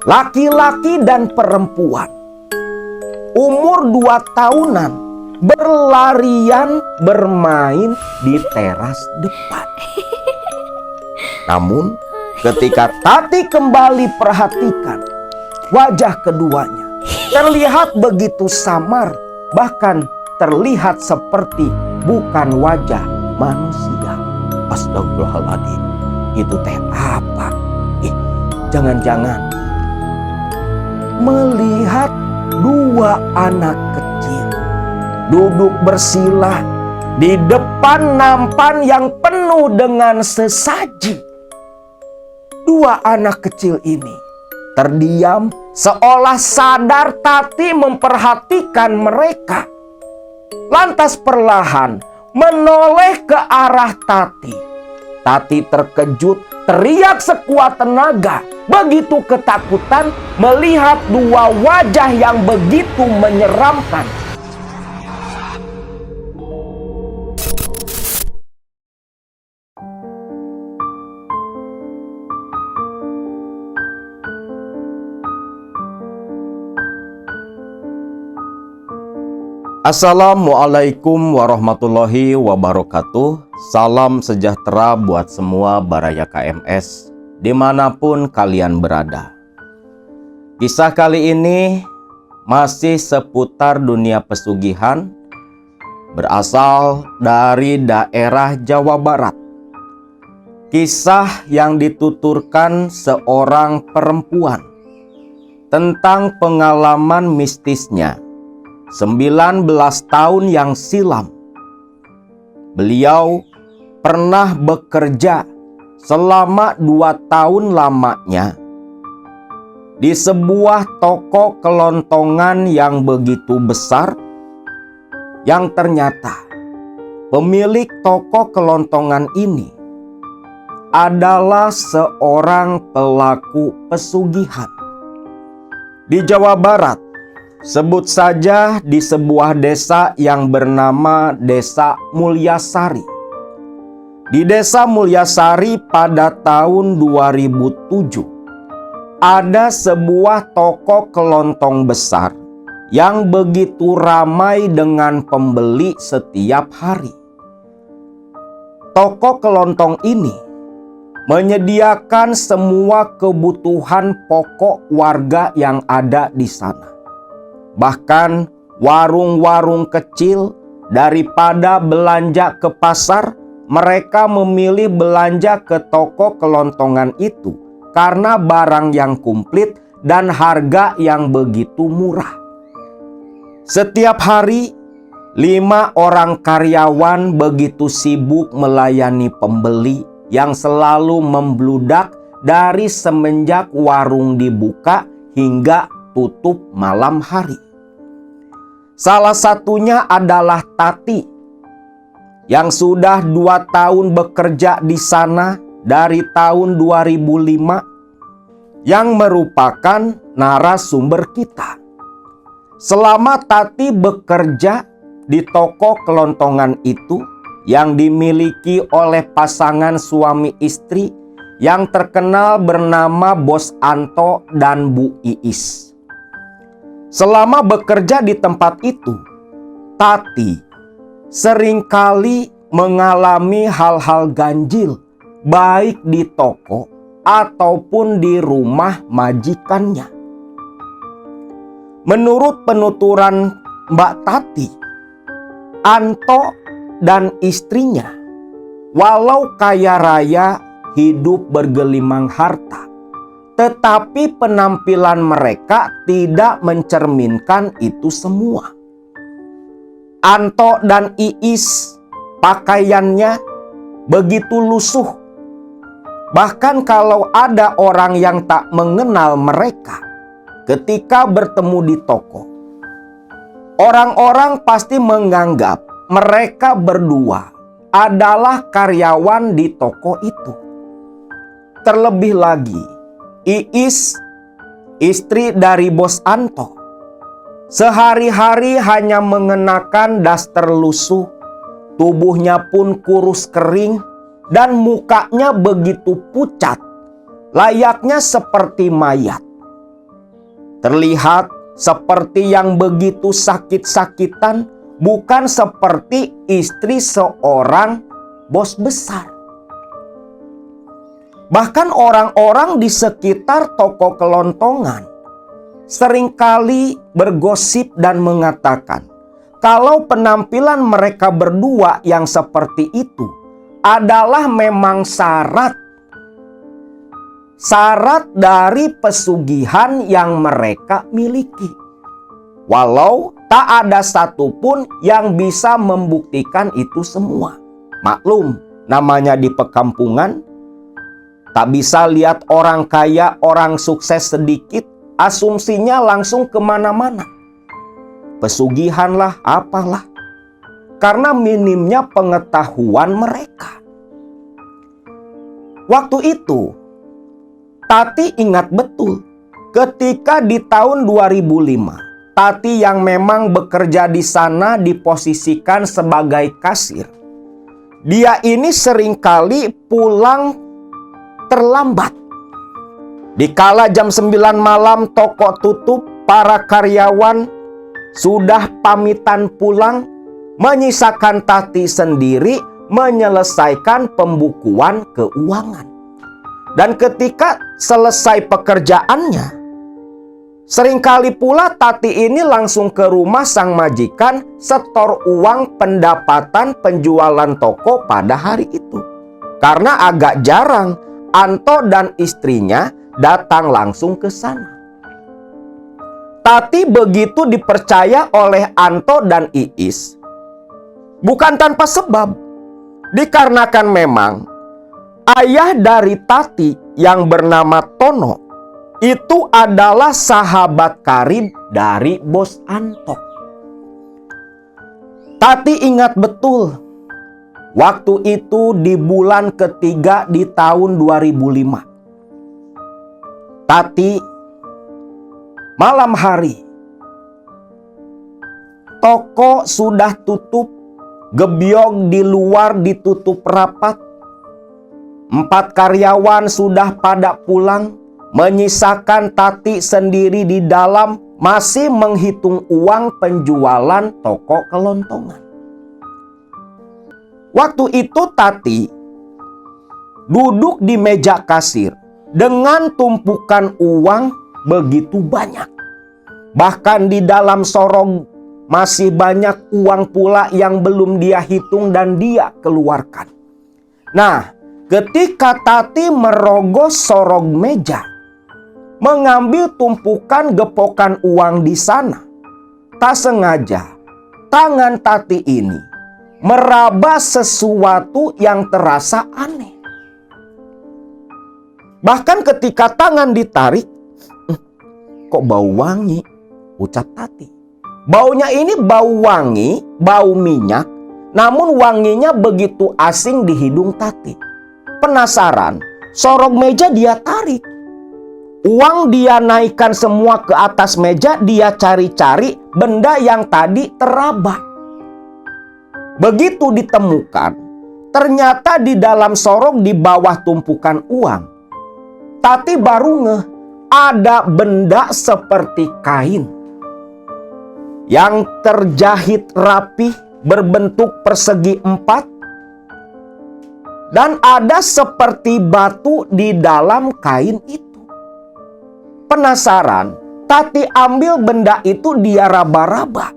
laki-laki dan perempuan, umur 2 tahunan, berlarian bermain di teras depan. Namun ketika Tati kembali perhatikan, wajah keduanya terlihat begitu samar, bahkan terlihat seperti bukan wajah manusia. Astagfirullahaladzim, itu teh apa? Jangan-jangan melihat 2 anak kecil duduk bersila di depan nampan yang penuh dengan sesaji. 2 anak kecil ini terdiam seolah sadar Tati memperhatikan mereka. Lantas perlahan menoleh ke arah Tati. Tati terkejut, teriak sekuat tenaga, begitu ketakutan melihat 2 wajah yang begitu menyeramkan. Assalamualaikum warahmatullahi wabarakatuh. Salam sejahtera buat semua Baraya KMS dimanapun kalian berada. Kisah kali ini masih seputar dunia pesugihan, berasal dari daerah Jawa Barat. Kisah yang dituturkan seorang perempuan tentang pengalaman mistisnya 19 tahun yang silam. Beliau pernah bekerja selama 2 tahun lamanya di sebuah toko kelontongan yang begitu besar, yang ternyata pemilik toko kelontongan ini adalah seorang pelaku pesugihan. Di Jawa Barat, sebut saja di sebuah desa yang bernama Desa Mulyasari. Di Desa Mulyasari pada tahun 2007, ada sebuah toko kelontong besar yang begitu ramai dengan pembeli setiap hari. Toko kelontong ini menyediakan semua kebutuhan pokok warga yang ada di sana. Bahkan warung-warung kecil, daripada belanja ke pasar, mereka memilih belanja ke toko kelontongan itu karena barang yang komplit dan harga yang begitu murah. Setiap hari 5 orang karyawan begitu sibuk melayani pembeli yang selalu membludak dari semenjak warung dibuka hingga tutup malam hari. Salah satunya adalah Tati yang sudah 2 tahun bekerja di sana dari tahun 2005, yang merupakan narasumber kita. Selama Tati bekerja di toko kelontongan itu yang dimiliki oleh pasangan suami istri yang terkenal bernama Bos Anto dan Bu Iis. Selama bekerja di tempat itu, Tati seringkali mengalami hal-hal ganjil, baik di toko ataupun di rumah majikannya. Menurut penuturan Mbak Tati, Anto dan istrinya, walau kaya raya, hidup bergelimang harta, tetapi penampilan mereka tidak mencerminkan itu semua. Anto dan Iis pakaiannya begitu lusuh. Bahkan kalau ada orang yang tak mengenal mereka, ketika bertemu di toko, orang-orang pasti menganggap mereka berdua adalah karyawan di toko itu. Terlebih lagi, Iis, istri dari Bos Anto, sehari-hari hanya mengenakan daster lusuh, tubuhnya pun kurus kering, dan mukanya begitu pucat, layaknya seperti mayat. terlihat seperti yang begitu sakit-sakitan, bukan seperti istri seorang bos besar. Bahkan orang-orang di sekitar toko kelontongan seringkali bergosip dan mengatakan kalau penampilan mereka berdua yang seperti itu adalah memang syarat dari pesugihan yang mereka miliki. Walau tak ada satupun yang bisa membuktikan itu semua. Maklum, namanya di perkampungan, tak bisa lihat orang kaya, orang sukses sedikit, asumsinya langsung kemana-mana. Pesugihan lah, apalah. Karena minimnya pengetahuan mereka. Waktu itu, Tati ingat betul ketika di tahun 2005, Tati yang memang bekerja di sana diposisikan sebagai kasir. Dia ini seringkali pulang terlambat. Dikala jam 9 malam toko tutup, para karyawan sudah pamitan pulang, menyisakan Tati sendiri menyelesaikan pembukuan keuangan. Dan ketika selesai pekerjaannya, seringkali pula Tati ini langsung ke rumah sang majikan setor uang pendapatan penjualan toko pada hari itu. Karena agak jarang Anto dan istrinya datang langsung ke sana. Tati begitu dipercaya oleh Anto dan Iis bukan tanpa sebab. Dikarenakan memang ayah dari Tati yang bernama Tono itu adalah sahabat karib dari bos Anto. Tati ingat betul waktu itu di bulan ketiga di tahun 2005. Tati malam hari, toko sudah tutup, gebyok di luar ditutup rapat. 4 karyawan sudah pada pulang, menyisakan Tati sendiri di dalam masih menghitung uang penjualan toko kelontongan. Waktu itu Tati duduk di meja kasir dengan tumpukan uang begitu banyak. Bahkan di dalam sorong masih banyak uang pula yang belum dia hitung dan dia keluarkan. Nah, ketika Tati merogoh sorong meja, mengambil tumpukan gepokan uang di sana, tak sengaja tangan Tati ini meraba sesuatu yang terasa aneh. Bahkan ketika tangan ditarik, kok bau wangi, ucap Tati. Baunya ini bau wangi, bau minyak, namun wanginya begitu asing di hidung Tati. Penasaran, sorong meja dia tarik. Uang dia naikkan semua ke atas meja, dia cari-cari benda yang tadi teraba. Begitu ditemukan, ternyata di dalam sorong di bawah tumpukan uang, Tati baru ngeh ada benda seperti kain yang terjahit rapih berbentuk persegi 4 dan ada seperti batu di dalam kain itu. Penasaran, Tati ambil benda itu, dia raba-raba.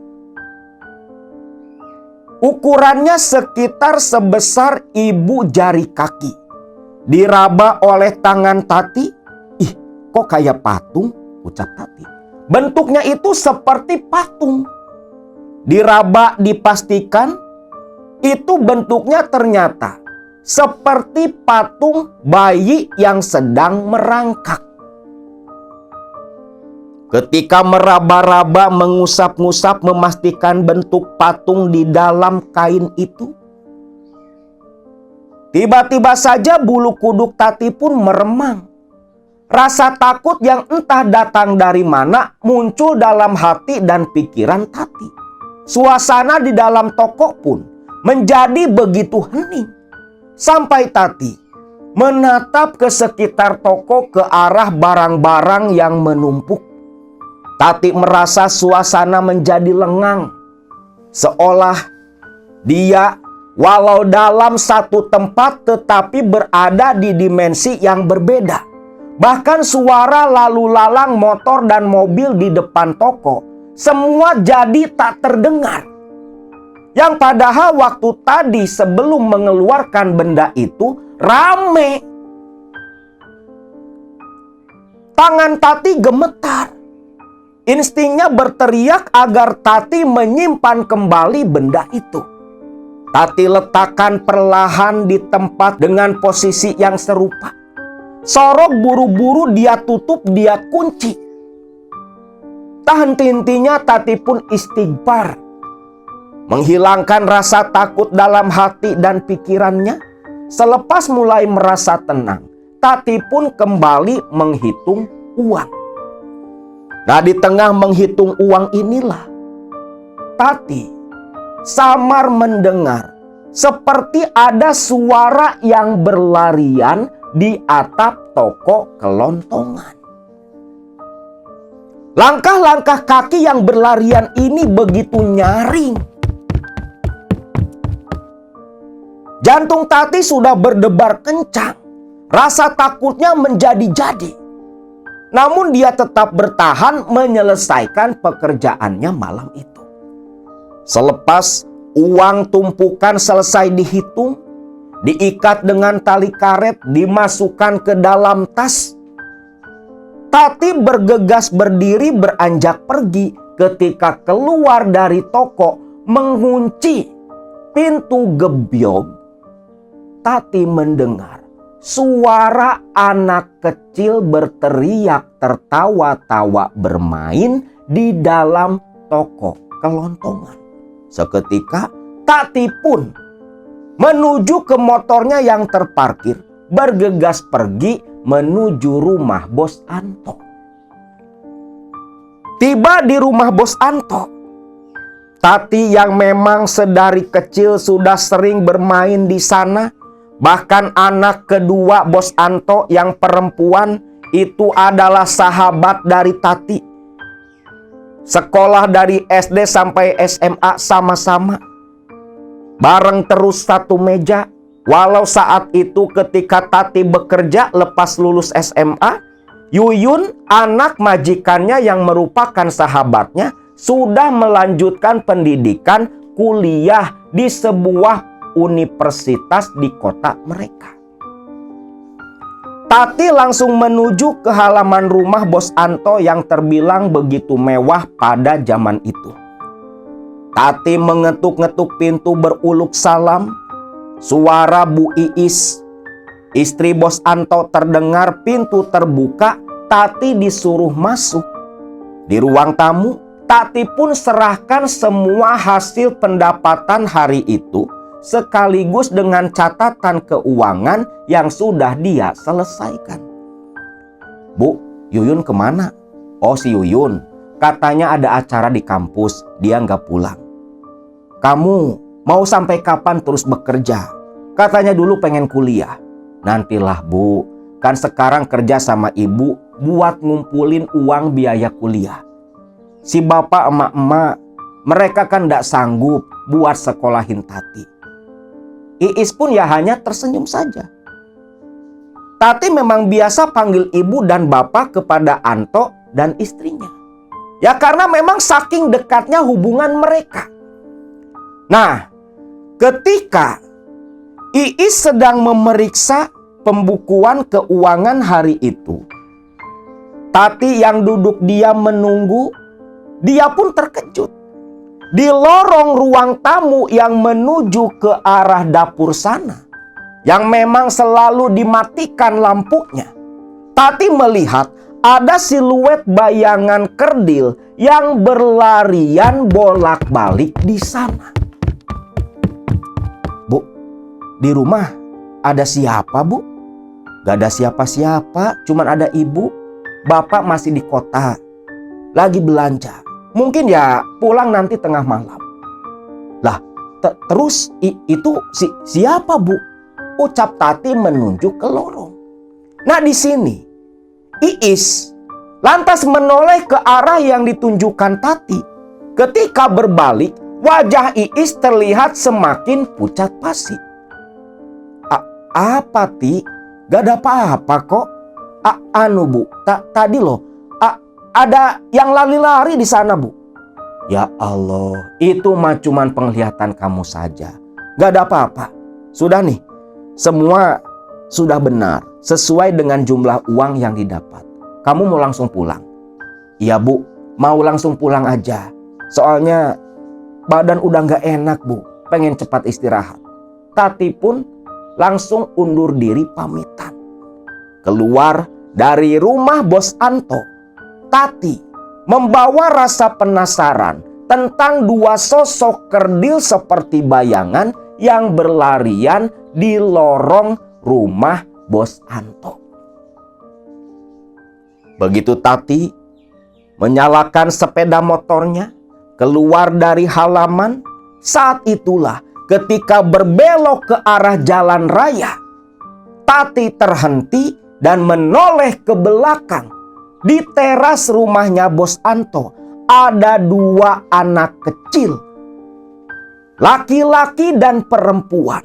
Ukurannya sekitar sebesar ibu jari kaki. Diraba oleh tangan Tati. Ih, kok kayak patung? Ucap Tati. Bentuknya itu seperti patung. Diraba dipastikan, itu bentuknya ternyata seperti patung bayi yang sedang merangkak. Ketika meraba-raba, mengusap-ngusap, memastikan bentuk patung di dalam kain itu, tiba-tiba saja bulu kuduk Tati pun meremang. Rasa takut yang entah datang dari mana muncul dalam hati dan pikiran Tati. Suasana di dalam toko pun menjadi begitu hening. Sampai Tati menatap ke sekitar toko, ke arah barang-barang yang menumpuk. Tati merasa suasana menjadi lengang, seolah dia walau dalam satu tempat tetapi berada di dimensi yang berbeda. Bahkan suara lalu lalang motor dan mobil di depan toko semua jadi tak terdengar. Yang padahal waktu tadi sebelum mengeluarkan benda itu rame. Tangan Tati gemetar. Instingnya berteriak agar Tati menyimpan kembali benda itu. Tati letakkan perlahan di tempat dengan posisi yang serupa. Sorok buru-buru dia tutup, dia kunci. Tak henti-hentinya Tati pun istighfar, menghilangkan rasa takut dalam hati dan pikirannya. Selepas mulai merasa tenang, Tati pun kembali menghitung uang. Nah, di tengah menghitung uang inilah Tati samar mendengar seperti ada suara yang berlarian di atap toko kelontongan. Langkah-langkah kaki yang berlarian ini begitu nyaring. Jantung Tati sudah berdebar kencang. Rasa takutnya menjadi-jadi. Namun dia tetap bertahan menyelesaikan pekerjaannya malam itu. Selepas uang tumpukan selesai dihitung, diikat dengan tali karet, dimasukkan ke dalam tas, Tati bergegas berdiri beranjak pergi. Ketika keluar dari toko mengunci pintu gebyog, Tati mendengar suara anak kecil berteriak tertawa-tawa bermain di dalam toko kelontongan. Seketika Tati pun menuju ke motornya yang terparkir, bergegas pergi menuju rumah Bos Anto. Tiba di rumah Bos Anto, Tati yang memang sedari kecil sudah sering bermain di sana. Bahkan anak kedua Bos Anto yang perempuan itu adalah sahabat dari Tati. Sekolah dari SD sampai SMA sama-sama. Bareng terus satu meja. Walau saat itu ketika Tati bekerja lepas lulus SMA, Yuyun, anak majikannya yang merupakan sahabatnya, sudah melanjutkan pendidikan kuliah di sebuah universitas di kota mereka. Tati langsung menuju ke halaman rumah Bos Anto yang terbilang begitu mewah pada zaman itu. Tati mengetuk-ngetuk pintu beruluk salam. Suara Bu Iis, istri Bos Anto, terdengar. Pintu terbuka, Tati disuruh masuk. Di ruang tamu, Tati pun serahkan semua hasil pendapatan hari itu sekaligus dengan catatan keuangan yang sudah dia selesaikan. Bu, Yuyun kemana? Oh, si Yuyun, katanya ada acara di kampus, dia nggak pulang. Kamu mau sampai kapan terus bekerja? Katanya dulu pengen kuliah. Nantilah Bu, kan sekarang kerja sama ibu buat ngumpulin uang biaya kuliah. Si bapak emak-emak, mereka kan nggak sanggup buat sekolahin Tati. Iis pun ya hanya tersenyum saja. Tati memang biasa panggil ibu dan bapak kepada Anto dan istrinya. Ya karena memang saking dekatnya hubungan mereka. Nah, ketika Iis sedang memeriksa pembukuan keuangan hari itu, Tati yang duduk diam menunggu, dia pun terkejut. Di lorong ruang tamu yang menuju ke arah dapur sana, yang memang selalu dimatikan lampunya, Tati melihat ada siluet bayangan kerdil yang berlarian bolak-balik di sana. Bu, di rumah ada siapa, Bu? Gak ada siapa-siapa, cuman ada ibu. Bapak masih di kota, lagi belanja. Mungkin ya pulang nanti tengah malam. Lah, terus itu siapa, Bu? Ucap Tati menunjuk ke lorong. Nah, di sini Iis lantas menoleh ke arah yang ditunjukkan Tati. Ketika berbalik, wajah Iis terlihat semakin pucat pasi. Apa, Ti? Gak ada apa-apa kok. Anu, Bu, tadi loh, ada yang lari-lari di sana, Bu. Ya Allah, itu mah cuman penglihatan kamu saja. Gak ada apa-apa. Sudah nih, semua sudah benar, sesuai dengan jumlah uang yang didapat. Kamu mau langsung pulang? Iya, Bu, mau langsung pulang aja. Soalnya badan udah gak enak, Bu. Pengen cepat istirahat. Tati pun langsung undur diri pamitan. Keluar dari rumah Bos Anto, Tati membawa rasa penasaran tentang dua sosok kerdil seperti bayangan yang berlarian di lorong rumah Bos Anto. Begitu Tati menyalakan sepeda motornya keluar dari halaman, saat itulah ketika berbelok ke arah jalan raya, Tati terhenti dan menoleh ke belakang. Di teras rumahnya Bos Anto ada dua anak kecil, laki-laki dan perempuan,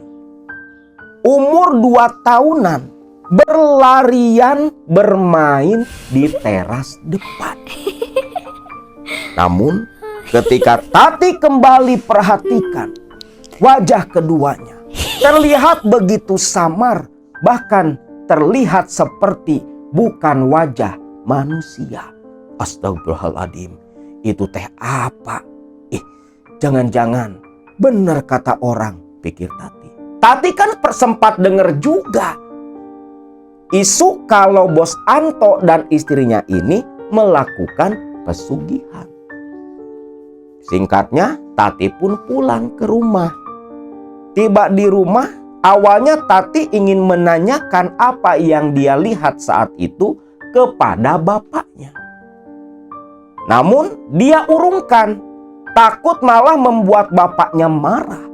umur 2 tahunan, berlarian bermain di teras depan. Namun ketika Tati kembali perhatikan, wajah keduanya terlihat begitu samar, bahkan terlihat seperti bukan wajah manusia. Astagfirullahaladzim, itu teh apa? Jangan-jangan benar kata orang, pikir Tati. Tati kan sempat dengar juga isu kalau Bos Anto dan istrinya ini melakukan pesugihan. Singkatnya, Tati pun pulang ke rumah. Tiba di rumah, awalnya Tati ingin menanyakan apa yang dia lihat saat itu kepada bapaknya. Namun dia urungkan, takut malah membuat bapaknya marah.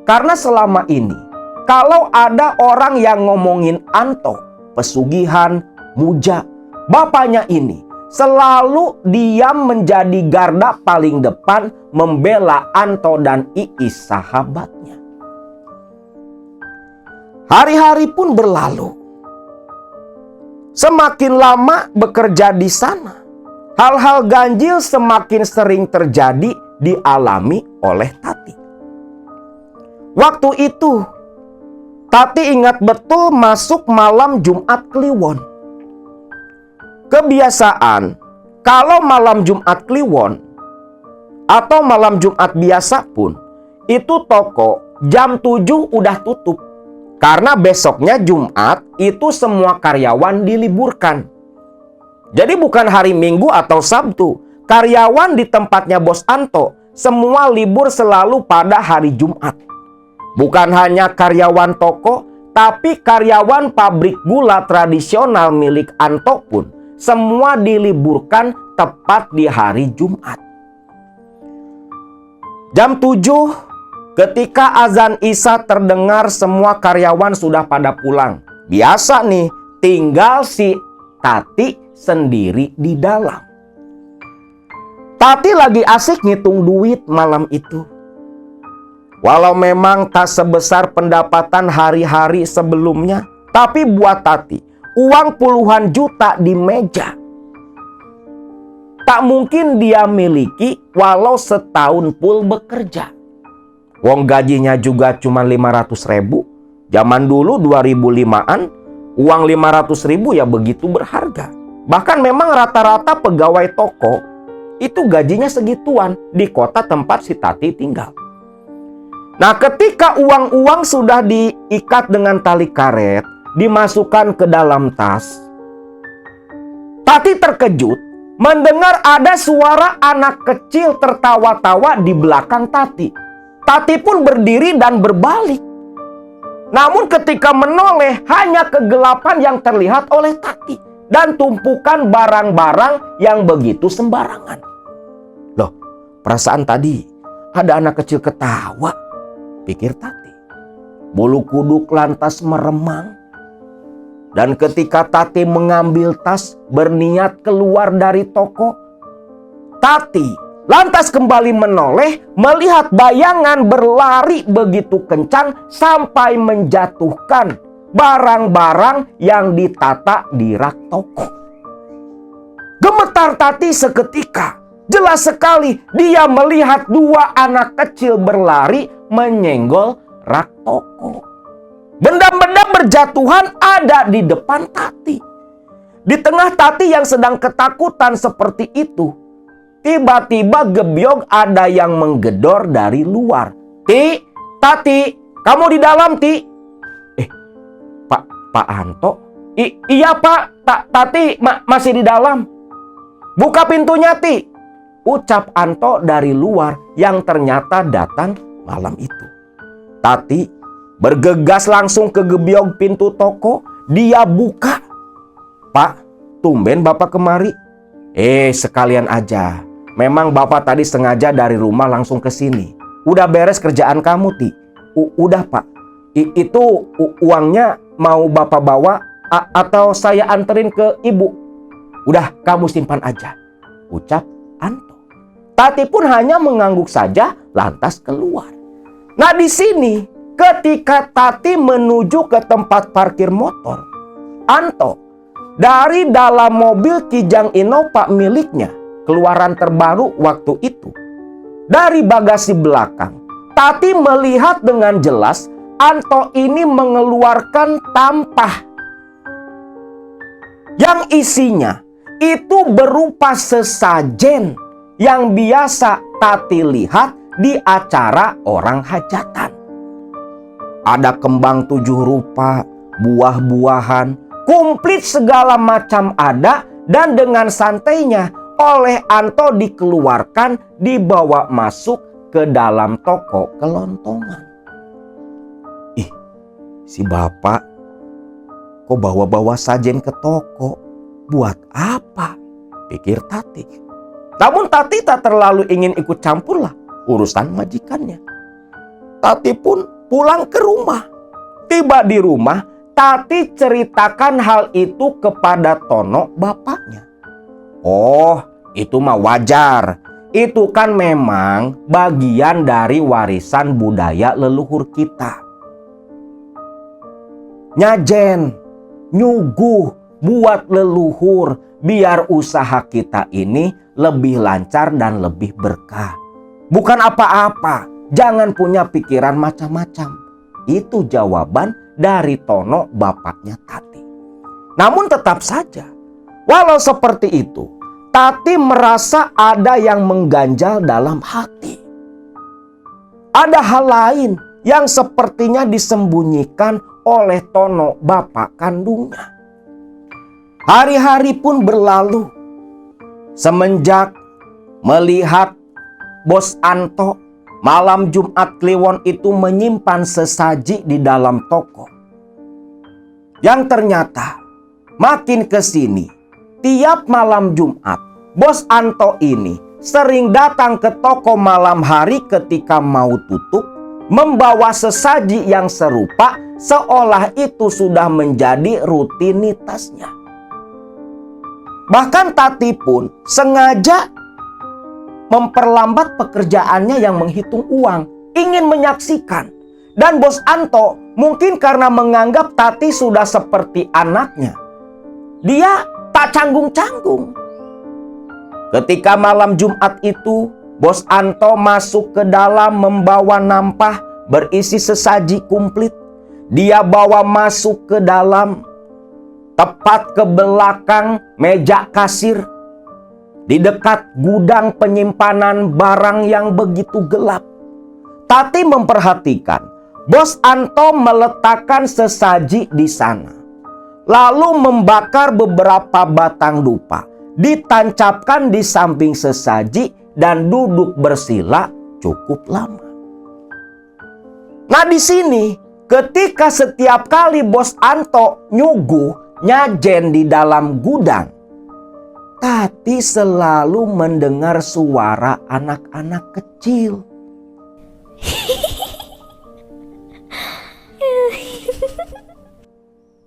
Karena selama ini, kalau ada orang yang ngomongin Anto, pesugihan, muja, bapaknya ini selalu diam menjadi garda paling depan membela Anto dan Iis sahabatnya. Hari-hari pun berlalu. Semakin lama bekerja di sana, hal-hal ganjil semakin sering terjadi dialami oleh Tati. Waktu itu, Tati ingat betul masuk malam Jumat Kliwon. Kebiasaan, kalau malam Jumat Kliwon atau malam Jumat biasa pun, itu toko jam 7 udah tutup. Karena besoknya Jumat itu semua karyawan diliburkan. Jadi bukan hari Minggu atau Sabtu. Karyawan di tempatnya Bos Anto semua libur selalu pada hari Jumat. Bukan hanya karyawan toko, tapi karyawan pabrik gula tradisional milik Anto pun semua diliburkan tepat di hari Jumat. Jam 7 ketika azan Isya terdengar, semua karyawan sudah pada pulang. Biasa nih, tinggal si Tati sendiri di dalam. Tati lagi asik ngitung duit malam itu. Walau memang tak sebesar pendapatan hari-hari sebelumnya, tapi buat Tati, uang puluhan juta di meja tak mungkin dia miliki walau setahun full bekerja. Wong gajinya juga cuma 500.000. Zaman dulu 2005-an, uang 500.000 ya begitu berharga. Bahkan memang rata-rata pegawai toko itu gajinya segituan di kota tempat si Tati tinggal. Nah, ketika uang-uang sudah diikat dengan tali karet, dimasukkan ke dalam tas, Tati terkejut mendengar ada suara anak kecil tertawa-tawa di belakang Tati. Tati pun berdiri dan berbalik. Namun ketika menoleh, hanya kegelapan yang terlihat oleh Tati dan tumpukan barang-barang yang begitu sembarangan. Loh, perasaan tadi ada anak kecil ketawa, pikir Tati. Bulu kuduk lantas meremang. Dan ketika Tati mengambil tas berniat keluar dari toko, Tati lantas kembali menoleh melihat bayangan berlari begitu kencang sampai menjatuhkan barang-barang yang ditata di rak toko. Gemetar Tati seketika. Jelas sekali dia melihat dua anak kecil berlari menyenggol rak toko. Benda-benda berjatuhan ada di depan Tati. Di tengah Tati yang sedang ketakutan seperti itu, tiba-tiba gebyog ada yang menggedor dari luar. "Ti, Tati, kamu di dalam, Ti?" Pak Anto? Iya Pak, Tati masih di dalam." "Buka pintunya, Ti," ucap Anto dari luar yang ternyata datang malam itu. Tati bergegas langsung ke gebyog pintu toko. Dia buka. "Pak, tumben Bapak kemari?" Sekalian aja. Memang Bapak tadi sengaja dari rumah langsung ke sini. Udah beres kerjaan kamu, Ti?" Udah Pak. Itu uangnya mau Bapak bawa atau saya anterin ke Ibu?" "Udah, kamu simpan aja," ucap Anto. Tati pun hanya mengangguk saja lantas keluar. Nah, di sini ketika Tati menuju ke tempat parkir motor, Anto dari dalam mobil Kijang Innova miliknya, keluaran terbaru waktu itu, dari bagasi belakang, Tati melihat dengan jelas Anto ini mengeluarkan tampah yang isinya itu berupa sesajen yang biasa Tati lihat di acara orang hajatan. Ada kembang 7 rupa, buah-buahan, komplit segala macam ada, dan dengan santainya oleh Anto dikeluarkan, dibawa masuk ke dalam toko kelontongan. Si Bapak kok bawa-bawa sajen ke toko? Buat apa? Pikir Tati. Namun Tati tak terlalu ingin ikut campur lah urusan majikannya. Tati pun pulang ke rumah. Tiba di rumah, Tati ceritakan hal itu kepada Tono, bapaknya. "Oh, itu mah wajar. Itu kan memang bagian dari warisan budaya leluhur kita. Nyajen, nyuguh buat leluhur biar usaha kita ini lebih lancar dan lebih berkah. Bukan apa-apa, jangan punya pikiran macam-macam." Itu jawaban dari Tono, bapaknya Tati. Namun tetap saja, walau seperti itu, Tati merasa ada yang mengganjal dalam hati. Ada hal lain yang sepertinya disembunyikan oleh Tono, bapak kandungnya. Hari-hari pun berlalu. Semenjak melihat Bos Anto malam Jumat Kliwon itu menyimpan sesaji di dalam toko, yang ternyata makin ke sini, tiap malam Jumat, Bos Anto ini sering datang ke toko malam hari ketika mau tutup, membawa sesaji yang serupa, seolah itu sudah menjadi rutinitasnya. Bahkan Tati pun sengaja memperlambat pekerjaannya yang menghitung uang, ingin menyaksikan. Dan Bos Anto mungkin karena menganggap Tati sudah seperti anaknya, dia tak canggung-canggung. Ketika malam Jumat itu, Bos Anto masuk ke dalam membawa nampah berisi sesaji komplit. Dia bawa masuk ke dalam, tepat ke belakang meja kasir, di dekat gudang penyimpanan barang yang begitu gelap. Tati memperhatikan Bos Anto meletakkan sesaji di sana, lalu membakar beberapa batang dupa, ditancapkan di samping sesaji dan duduk bersila cukup lama. Nah, di sini ketika setiap kali Bos Anto nyuguh nyajen di dalam gudang, Tati selalu mendengar suara anak-anak kecil.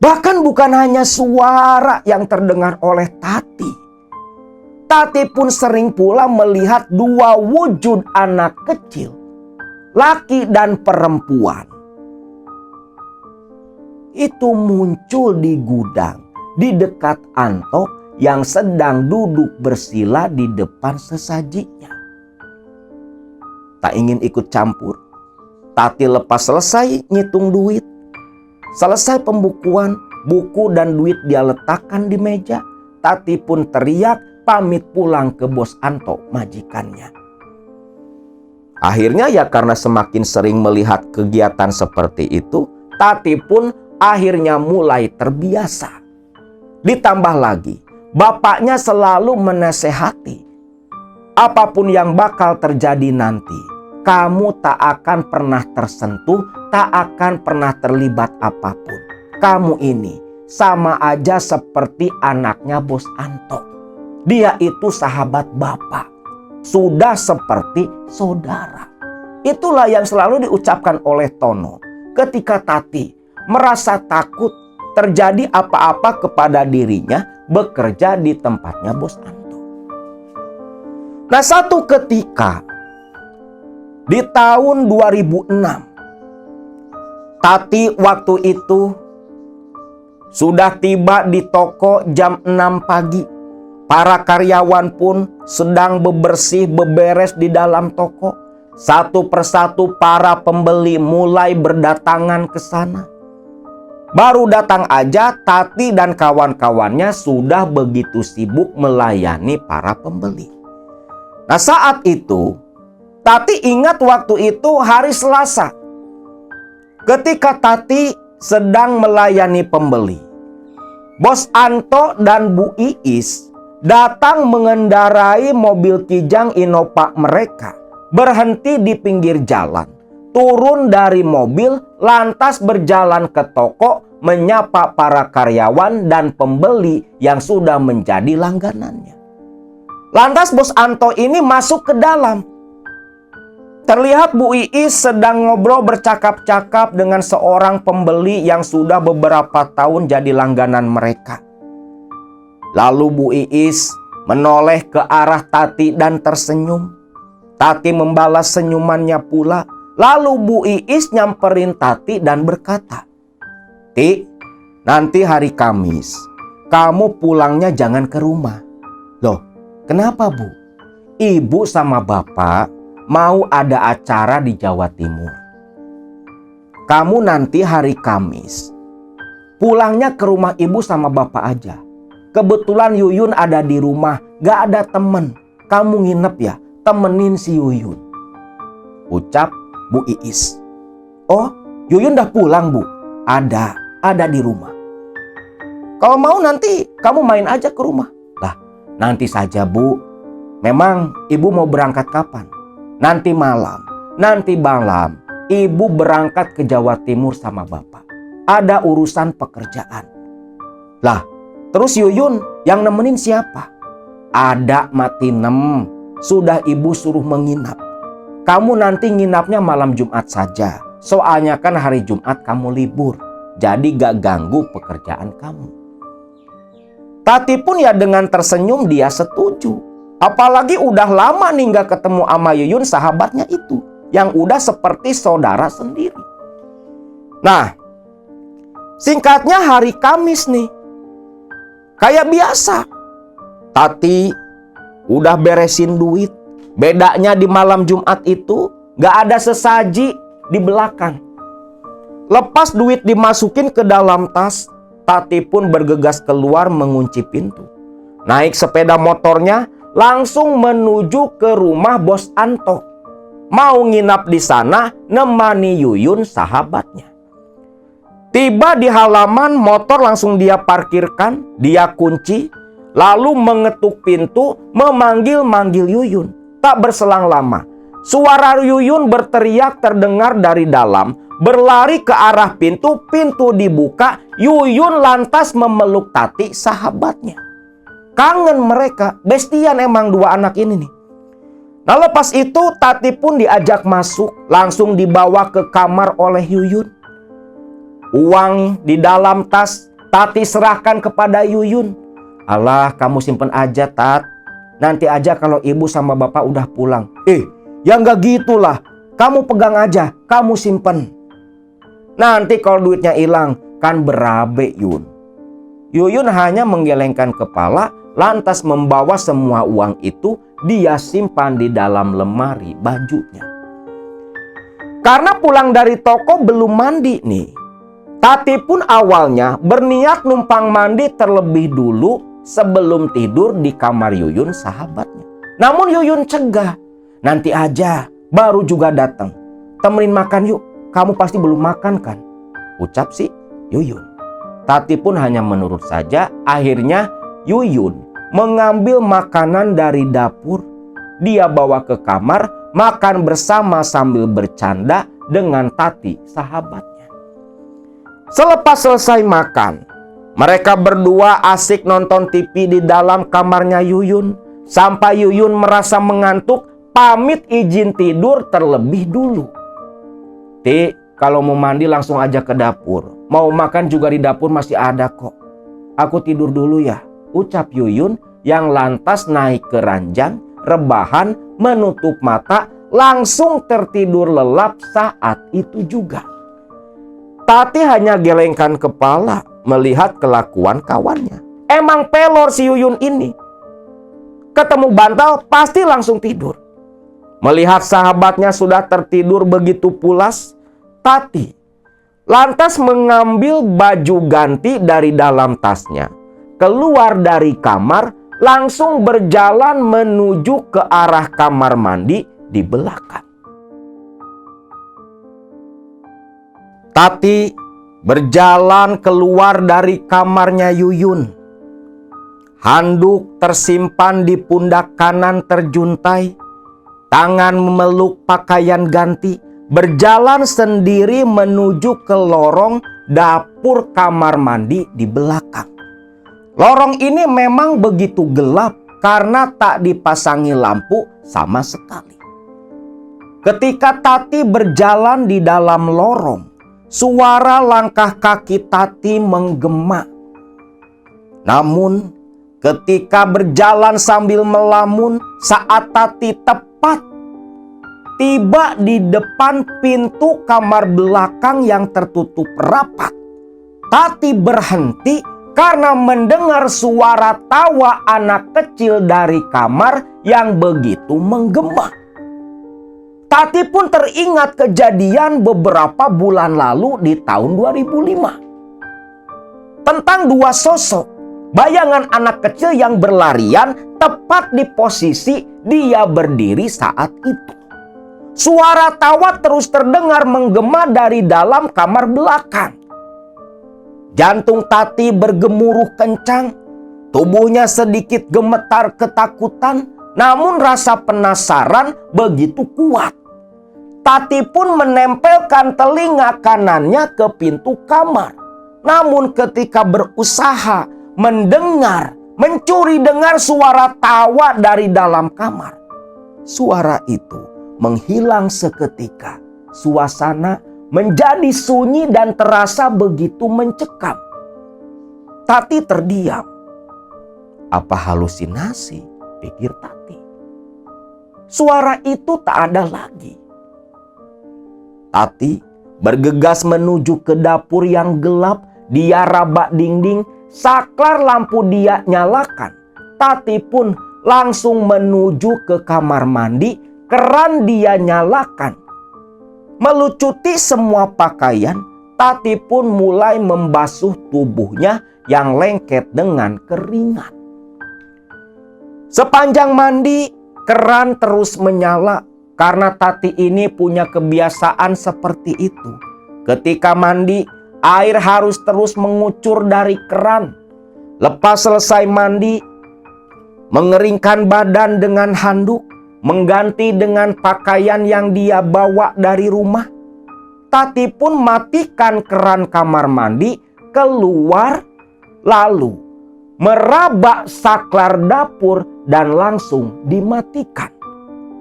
Bahkan bukan hanya suara yang terdengar oleh Tati. Tati pun sering pula melihat dua wujud anak kecil, laki dan perempuan. Itu muncul di gudang di dekat Anto yang sedang duduk bersila di depan sesajinya. Tak ingin ikut campur, Tati lepas selesai ngitung duit. Selesai pembukuan, buku dan duit dia letakkan di meja. Tati pun teriak pamit pulang ke bos Anto, majikannya. Akhirnya ya karena semakin sering melihat kegiatan seperti itu, Tati pun akhirnya mulai terbiasa. Ditambah lagi, bapaknya selalu menasehati, apapun yang bakal terjadi nanti, kamu tak akan pernah tersentuh, tak akan pernah terlibat apapun. Kamu ini sama aja seperti anaknya bos Anto. Dia itu sahabat bapak, sudah seperti saudara. Itulah yang selalu diucapkan oleh Tono ketika Tati merasa takut terjadi apa-apa kepada dirinya bekerja di tempatnya bos Anto. Nah, satu ketika di tahun 2006, Tati waktu itu sudah tiba di toko jam 6 pagi. Para karyawan pun sedang bebersih beberes di dalam toko. Satu persatu para pembeli mulai berdatangan ke sana. Baru datang aja Tati dan kawan-kawannya sudah begitu sibuk melayani para pembeli. Nah, saat itu Tati ingat waktu itu hari Selasa. Ketika Tati sedang melayani pembeli, bos Anto dan Bu Iis datang mengendarai mobil Kijang Innova mereka, berhenti di pinggir jalan, turun dari mobil, lantas berjalan ke toko, menyapa para karyawan dan pembeli yang sudah menjadi langganannya. Lantas bos Anto ini masuk ke dalam. Terlihat Bu Iis sedang ngobrol bercakap-cakap dengan seorang pembeli yang sudah beberapa tahun jadi langganan mereka. Lalu Bu Iis menoleh ke arah Tati dan tersenyum. Tati membalas senyumannya pula. Lalu Bu Iis nyamperin Tati dan berkata, "Ti, nanti hari Kamis kamu pulangnya jangan ke rumah." "Loh, kenapa Bu?" "Ibu sama bapak mau ada acara di Jawa Timur. Kamu nanti hari Kamis pulangnya ke rumah ibu sama bapak aja. Kebetulan Yuyun ada di rumah, gak ada temen. Kamu nginep ya, temenin si Yuyun," ucap Bu Iis. "Oh, Yuyun udah pulang Bu?" Ada di rumah." "Kalau mau nanti kamu main aja ke rumah." "Lah, nanti saja Bu. Memang ibu mau berangkat kapan?" Nanti malam ibu berangkat ke Jawa Timur sama bapak. Ada urusan pekerjaan." "Lah, terus Yuyun yang nemenin siapa?" "Ada Matinem, sudah ibu suruh menginap. Kamu nanti nginapnya malam Jumat saja. Soalnya kan hari Jumat kamu libur, jadi gak ganggu pekerjaan kamu." Tati pun ya dengan tersenyum dia setuju. Apalagi udah lama nih gak ketemu sama Yuyun, sahabatnya itu, yang udah seperti saudara sendiri. Nah, singkatnya hari Kamis nih, kayak biasa, Tati udah beresin duit. Bedanya di malam Jumat itu gak ada sesaji di belakang. Lepas duit dimasukin ke dalam tas, Tati pun bergegas keluar mengunci pintu. Naik sepeda motornya langsung menuju ke rumah bos Anto. Mau nginap di sana nemani Yuyun sahabatnya. Tiba di halaman, motor langsung dia parkirkan, dia kunci, lalu mengetuk pintu memanggil-manggil Yuyun. Tak berselang lama, suara Yuyun berteriak terdengar dari dalam, berlari ke arah pintu, pintu dibuka, Yuyun lantas memeluk Tati sahabatnya. Kangen mereka, bestian emang dua anak ini nih. Nah, lepas itu Tati pun diajak masuk, langsung dibawa ke kamar oleh Yuyun. Uang di dalam tas Tati serahkan kepada Yuyun. Alah, kamu simpen aja, Tat. Nanti aja kalau ibu sama bapak udah pulang. Ya nggak gitulah. Kamu pegang aja, kamu simpen. Nanti kalau duitnya hilang, kan berabe, Yun. Yuyun hanya menggelengkan kepala, lantas membawa semua uang itu dia simpan di dalam lemari bajunya. Karena pulang dari toko belum mandi nih. Tati pun awalnya berniat numpang mandi terlebih dulu sebelum tidur di kamar Yuyun sahabatnya. Namun Yuyun cegah. Nanti aja, baru juga datang. Temenin makan yuk, kamu pasti belum makan kan? Ucap si Yuyun. Tati pun hanya menurut saja. Akhirnya Yuyun mengambil makanan dari dapur. Dia bawa ke kamar, makan bersama sambil bercanda dengan Tati sahabatnya. Selepas selesai makan, mereka berdua asik nonton TV di dalam kamarnya Yuyun. Sampai Yuyun merasa mengantuk, pamit izin tidur terlebih dulu. Ti, kalau mau mandi langsung aja ke dapur. Mau makan juga di dapur masih ada kok. Aku tidur dulu ya, ucap Yuyun yang lantas naik ke ranjang, rebahan, menutup mata, langsung tertidur lelap saat itu juga. Tati hanya gelengkan kepala melihat kelakuan kawannya. Emang pelor si Yuyun ini. Ketemu bantal pasti langsung tidur. Melihat sahabatnya sudah tertidur begitu pulas, Tati lantas mengambil baju ganti dari dalam tasnya. Keluar dari kamar, langsung berjalan menuju ke arah kamar mandi di belakang. Tati berjalan keluar dari kamarnya Yuyun. Handuk tersimpan di pundak kanan terjuntai. Tangan memeluk pakaian ganti. Berjalan sendiri menuju ke lorong dapur kamar mandi di belakang. Lorong ini memang begitu gelap karena tak dipasangi lampu sama sekali. Ketika Tati berjalan di dalam lorong, suara langkah kaki Tati menggema. Namun ketika berjalan sambil melamun, saat Tati tepat tiba di depan pintu kamar belakang yang tertutup rapat, Tati berhenti karena mendengar suara tawa anak kecil dari kamar yang begitu menggema. Tati pun teringat kejadian beberapa bulan lalu di tahun 2005. Tentang dua sosok, bayangan anak kecil yang berlarian tepat di posisi dia berdiri saat itu. Suara tawa terus terdengar menggema dari dalam kamar belakang. Jantung Tati bergemuruh kencang. Tubuhnya sedikit gemetar ketakutan, namun rasa penasaran begitu kuat. Tati pun menempelkan telinga kanannya ke pintu kamar. Namun ketika berusaha mencuri dengar suara tawa dari dalam kamar, suara itu menghilang seketika. Suasana menjadi sunyi dan terasa begitu mencekam. Tati terdiam. Apa halusinasi? Pikir Tati. Suara itu tak ada lagi. Tati bergegas menuju ke dapur yang gelap. Dia raba dinding, saklar lampu dia nyalakan. Tati pun langsung menuju ke kamar mandi. Keran dia nyalakan. Melucuti semua pakaian, Tati pun mulai membasuh tubuhnya yang lengket dengan keringat. Sepanjang mandi, keran terus menyala karena Tati ini punya kebiasaan seperti itu. Ketika mandi, air harus terus mengucur dari keran. Lepas selesai mandi, mengeringkan badan dengan handuk, mengganti dengan pakaian yang dia bawa dari rumah. Tati pun matikan keran kamar mandi, keluar, lalu meraba saklar dapur dan langsung dimatikan.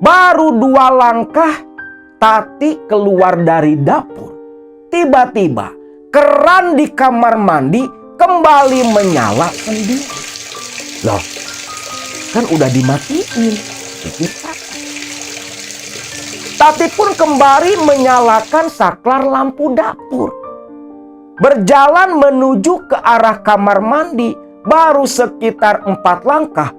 Baru 2 langkah, Tati keluar dari dapur. Tiba-tiba keran di kamar mandi kembali menyala sendiri. Loh, kan udah dimatiin, pikir Tati. Tati pun kembali menyalakan saklar lampu dapur. Berjalan menuju ke arah kamar mandi, baru sekitar 4 langkah.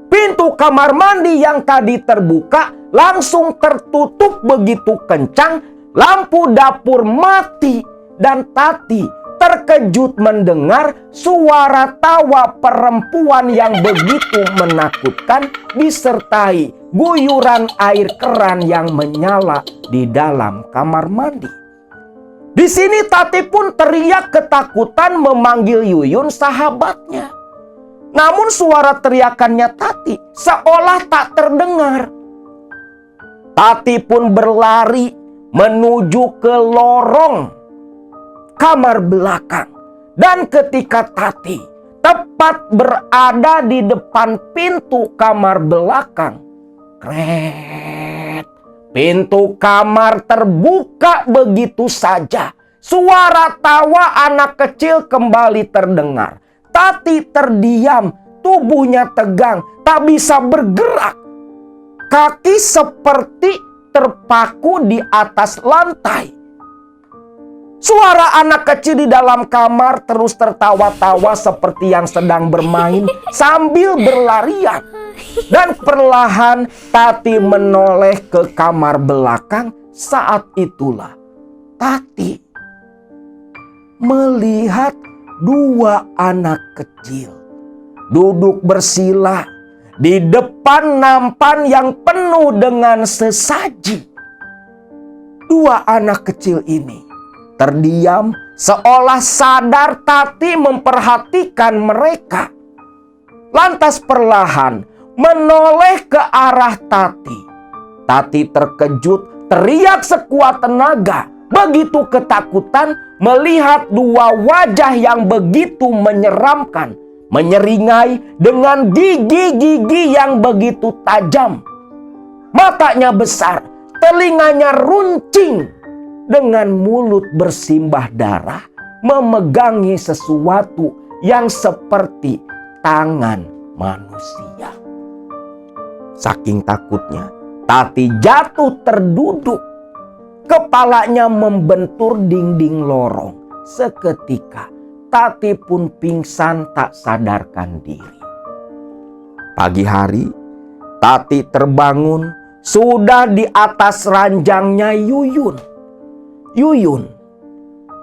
Pintu kamar mandi yang tadi terbuka langsung tertutup begitu kencang, lampu dapur mati, dan Tati terkejut mendengar suara tawa perempuan yang begitu menakutkan disertai guyuran air keran yang menyala di dalam kamar mandi. Di sini Tati pun teriak ketakutan memanggil Yuyun sahabatnya. Namun suara teriakannya Tati seolah tak terdengar. Tati pun berlari menuju ke lorong kamar belakang. Dan ketika Tati tepat berada di depan pintu kamar belakang, kret, pintu kamar terbuka begitu saja. Suara tawa anak kecil kembali terdengar. Tati terdiam, tubuhnya tegang, tak bisa bergerak. Kaki seperti terpaku di atas lantai. Suara anak kecil di dalam kamar terus tertawa-tawa seperti yang sedang bermain sambil berlarian. Dan perlahan Tati menoleh ke kamar belakang. Saat itulah Tati melihat 2 anak kecil duduk bersila di depan nampan yang penuh dengan sesaji. 2 anak kecil ini terdiam seolah sadar Tati memperhatikan mereka. Lantas perlahan menoleh ke arah Tati. Tati terkejut, teriak sekuat tenaga. Begitu ketakutan melihat 2 wajah yang begitu menyeramkan, menyeringai dengan gigi-gigi yang begitu tajam. Matanya besar, telinganya runcing, dengan mulut bersimbah darah memegangi sesuatu yang seperti tangan manusia. Saking takutnya, Tati jatuh terduduk. Kepalanya membentur dinding lorong. Seketika Tati pun pingsan tak sadarkan diri. Pagi hari Tati terbangun, sudah di atas ranjangnya Yuyun. Yuyun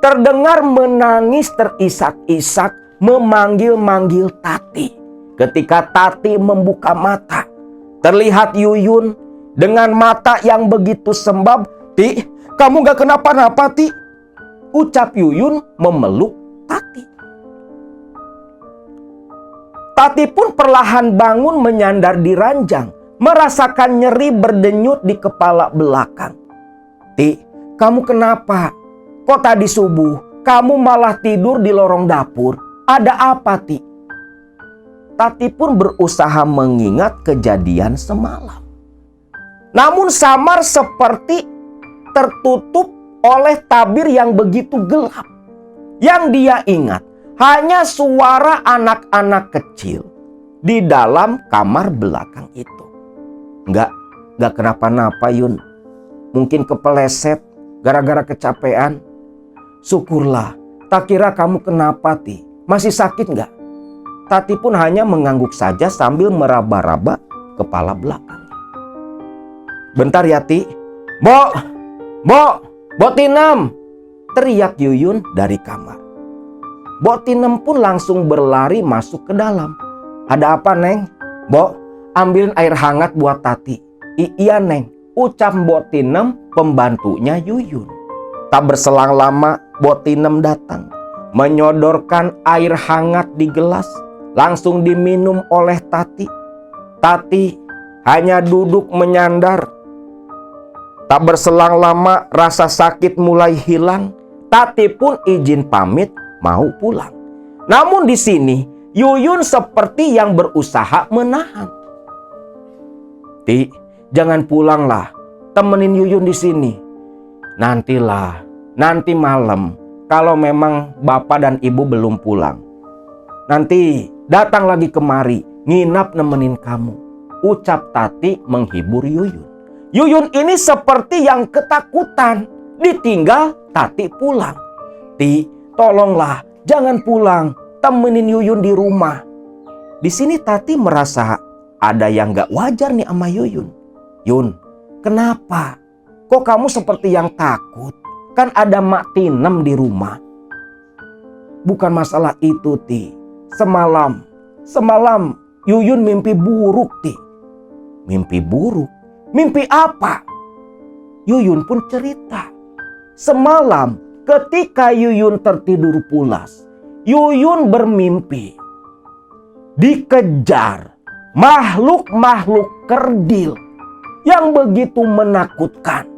terdengar menangis terisak-isak memanggil-manggil Tati. Ketika Tati membuka mata, terlihat Yuyun dengan mata yang begitu sembab. "Ti, kamu gak kenapa-napa, Ti?" ucap Yuyun memeluk Tati. Tati pun perlahan bangun menyandar di ranjang, merasakan nyeri berdenyut di kepala belakang. "Ti, kamu kenapa? Kok tadi subuh kamu malah tidur di lorong dapur? Ada apa, Ti?" Tati pun berusaha mengingat kejadian semalam. Namun samar seperti tertutup oleh tabir yang begitu gelap. Yang dia ingat hanya suara anak-anak kecil di dalam kamar belakang itu. Enggak kenapa-napa, Yun. Mungkin kepeleset gara-gara kecapean. Syukurlah, tak kira kamu kenapa, Ti. Masih sakit enggak? Tati pun hanya mengangguk saja sambil meraba-raba kepala belakang. "Bentar ya, Ti. Mbok Tinem!" teriak Yuyun dari kamar. Mbok Tinem pun langsung berlari masuk ke dalam. "Ada apa, Neng?" "Mbok, ambilin air hangat buat Tati." "Iya, Neng," ucap Mbok Tinem, pembantunya Yuyun. Tak berselang lama Mbok Tinem datang, menyodorkan air hangat di gelas, langsung diminum oleh Tati. Tati hanya duduk menyandar. Tak berselang lama rasa sakit mulai hilang. Tati pun izin pamit mau pulang. Namun di sini Yuyun seperti yang berusaha menahan. "Ti, jangan pulanglah. Temenin Yuyun di sini. Nantilah, nanti malam kalau memang bapak dan ibu belum pulang. Nanti datang lagi kemari, nginap nemenin kamu. Ucap Tati menghibur Yuyun. Yuyun ini seperti yang ketakutan. Ditinggal Tati pulang. Ti, tolonglah, jangan pulang. Temenin Yuyun di rumah. Di sini Tati merasa ada yang gak wajar nih sama Yuyun. Yun, kenapa? Kok kamu seperti yang takut? Kan ada Mak Tinem di rumah. Bukan masalah itu, Ti. Semalam Yuyun mimpi buruk, Ti. Mimpi buruk? Mimpi apa? Yuyun pun cerita. Semalam ketika Yuyun tertidur pulas, Yuyun bermimpi dikejar makhluk-makhluk kerdil yang begitu menakutkan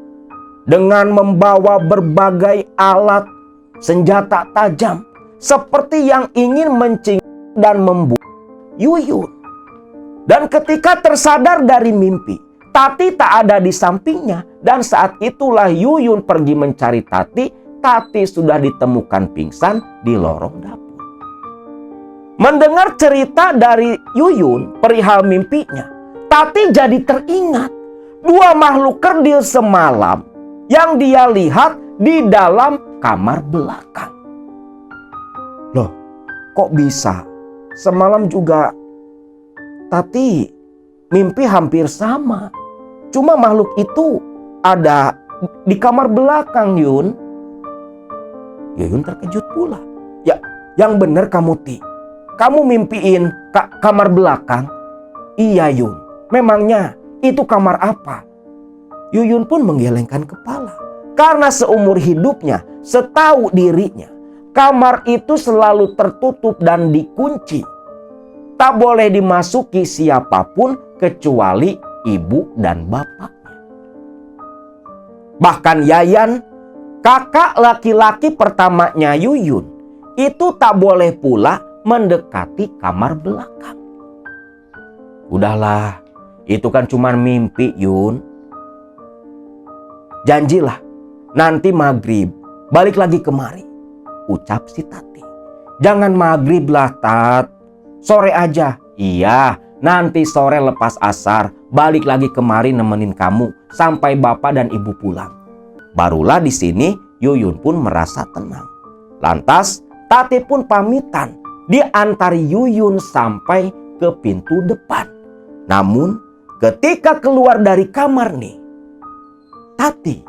dengan membawa berbagai alat senjata tajam seperti yang ingin mencingak dan membunuh Yuyun. Dan ketika tersadar dari mimpi, Tati tak ada di sampingnya, dan saat itulah Yuyun pergi mencari Tati. Tati sudah ditemukan pingsan di lorong dapur. Mendengar cerita dari Yuyun perihal mimpinya, Tati jadi teringat 2 makhluk kerdil semalam yang dia lihat di dalam kamar belakang. Loh, kok bisa? Semalam juga Tati mimpi hampir sama. Cuma makhluk itu ada di kamar belakang, Yun. Yuyun terkejut pula. Ya, yang benar kamu, Ti. Kamu mimpiin kamar belakang? Iya, Yun. Memangnya itu kamar apa? Yuyun pun menggelengkan kepala. Karena seumur hidupnya, setahu dirinya, kamar itu selalu tertutup dan dikunci. Tak boleh dimasuki siapapun kecuali ibu dan bapaknya. Bahkan Yayan, kakak laki-laki pertamanya Yuyun, itu tak boleh pula mendekati kamar belakang. Udahlah, itu kan cuma mimpi, Yun. Janjilah, nanti maghrib balik lagi kemari, ucap si Tati. Jangan maghrib lah, Tat. Sore aja. Iya, nanti sore lepas asar balik lagi kemari nemenin kamu sampai bapak dan ibu pulang. Barulah di sini Yuyun pun merasa tenang. Lantas Tati pun pamitan diantari Yuyun sampai ke pintu depan. Namun ketika keluar dari kamar nih, Tati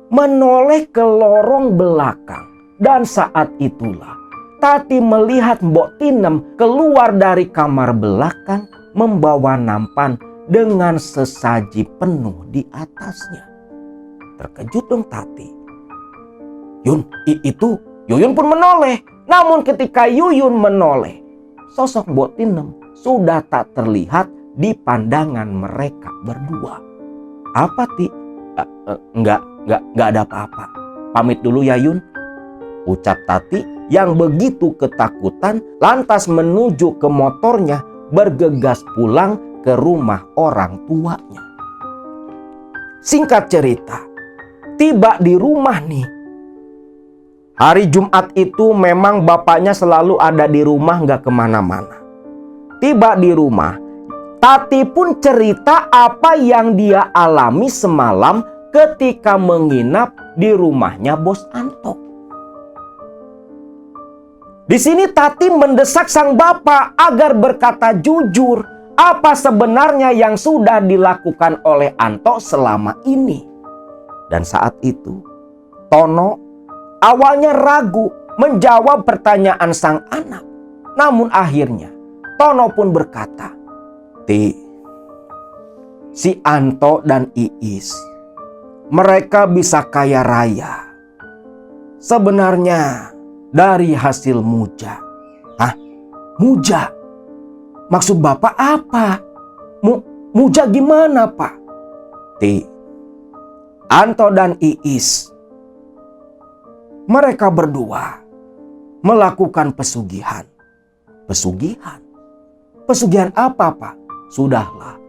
menoleh ke lorong belakang. Dan saat itulah Tati melihat Mbok Tinem keluar dari kamar belakang membawa nampan dengan sesaji penuh di atasnya. Terkejut dong Tati. Yun, itu Yuyun pun menoleh. Namun ketika Yuyun menoleh, sosok Mbok Tinem sudah tak terlihat di pandangan mereka berdua. Apa, Ti? Enggak ada apa-apa. Pamit dulu ya, Yun, ucap Tati yang begitu ketakutan, lantas menuju ke motornya bergegas pulang ke rumah orang tuanya. Singkat cerita, tiba di rumah nih. Hari Jumat itu memang bapaknya selalu ada di rumah, gak kemana-mana. Tiba di rumah, Tati pun cerita apa yang dia alami semalam ketika menginap di rumahnya Bos Anto. Di sini Tati mendesak sang bapak agar berkata jujur apa sebenarnya yang sudah dilakukan oleh Anto selama ini. Dan saat itu, Tono awalnya ragu menjawab pertanyaan sang anak. Namun akhirnya Tono pun berkata, Ti, si Anto dan Iis, mereka bisa kaya raya sebenarnya dari hasil muja. Hah? Muja? Maksud bapak apa? Muja gimana, Pak? Ti, Anto dan Iis, mereka berdua melakukan pesugihan. Pesugihan? Pesugihan apa, Pak? Sudahlah,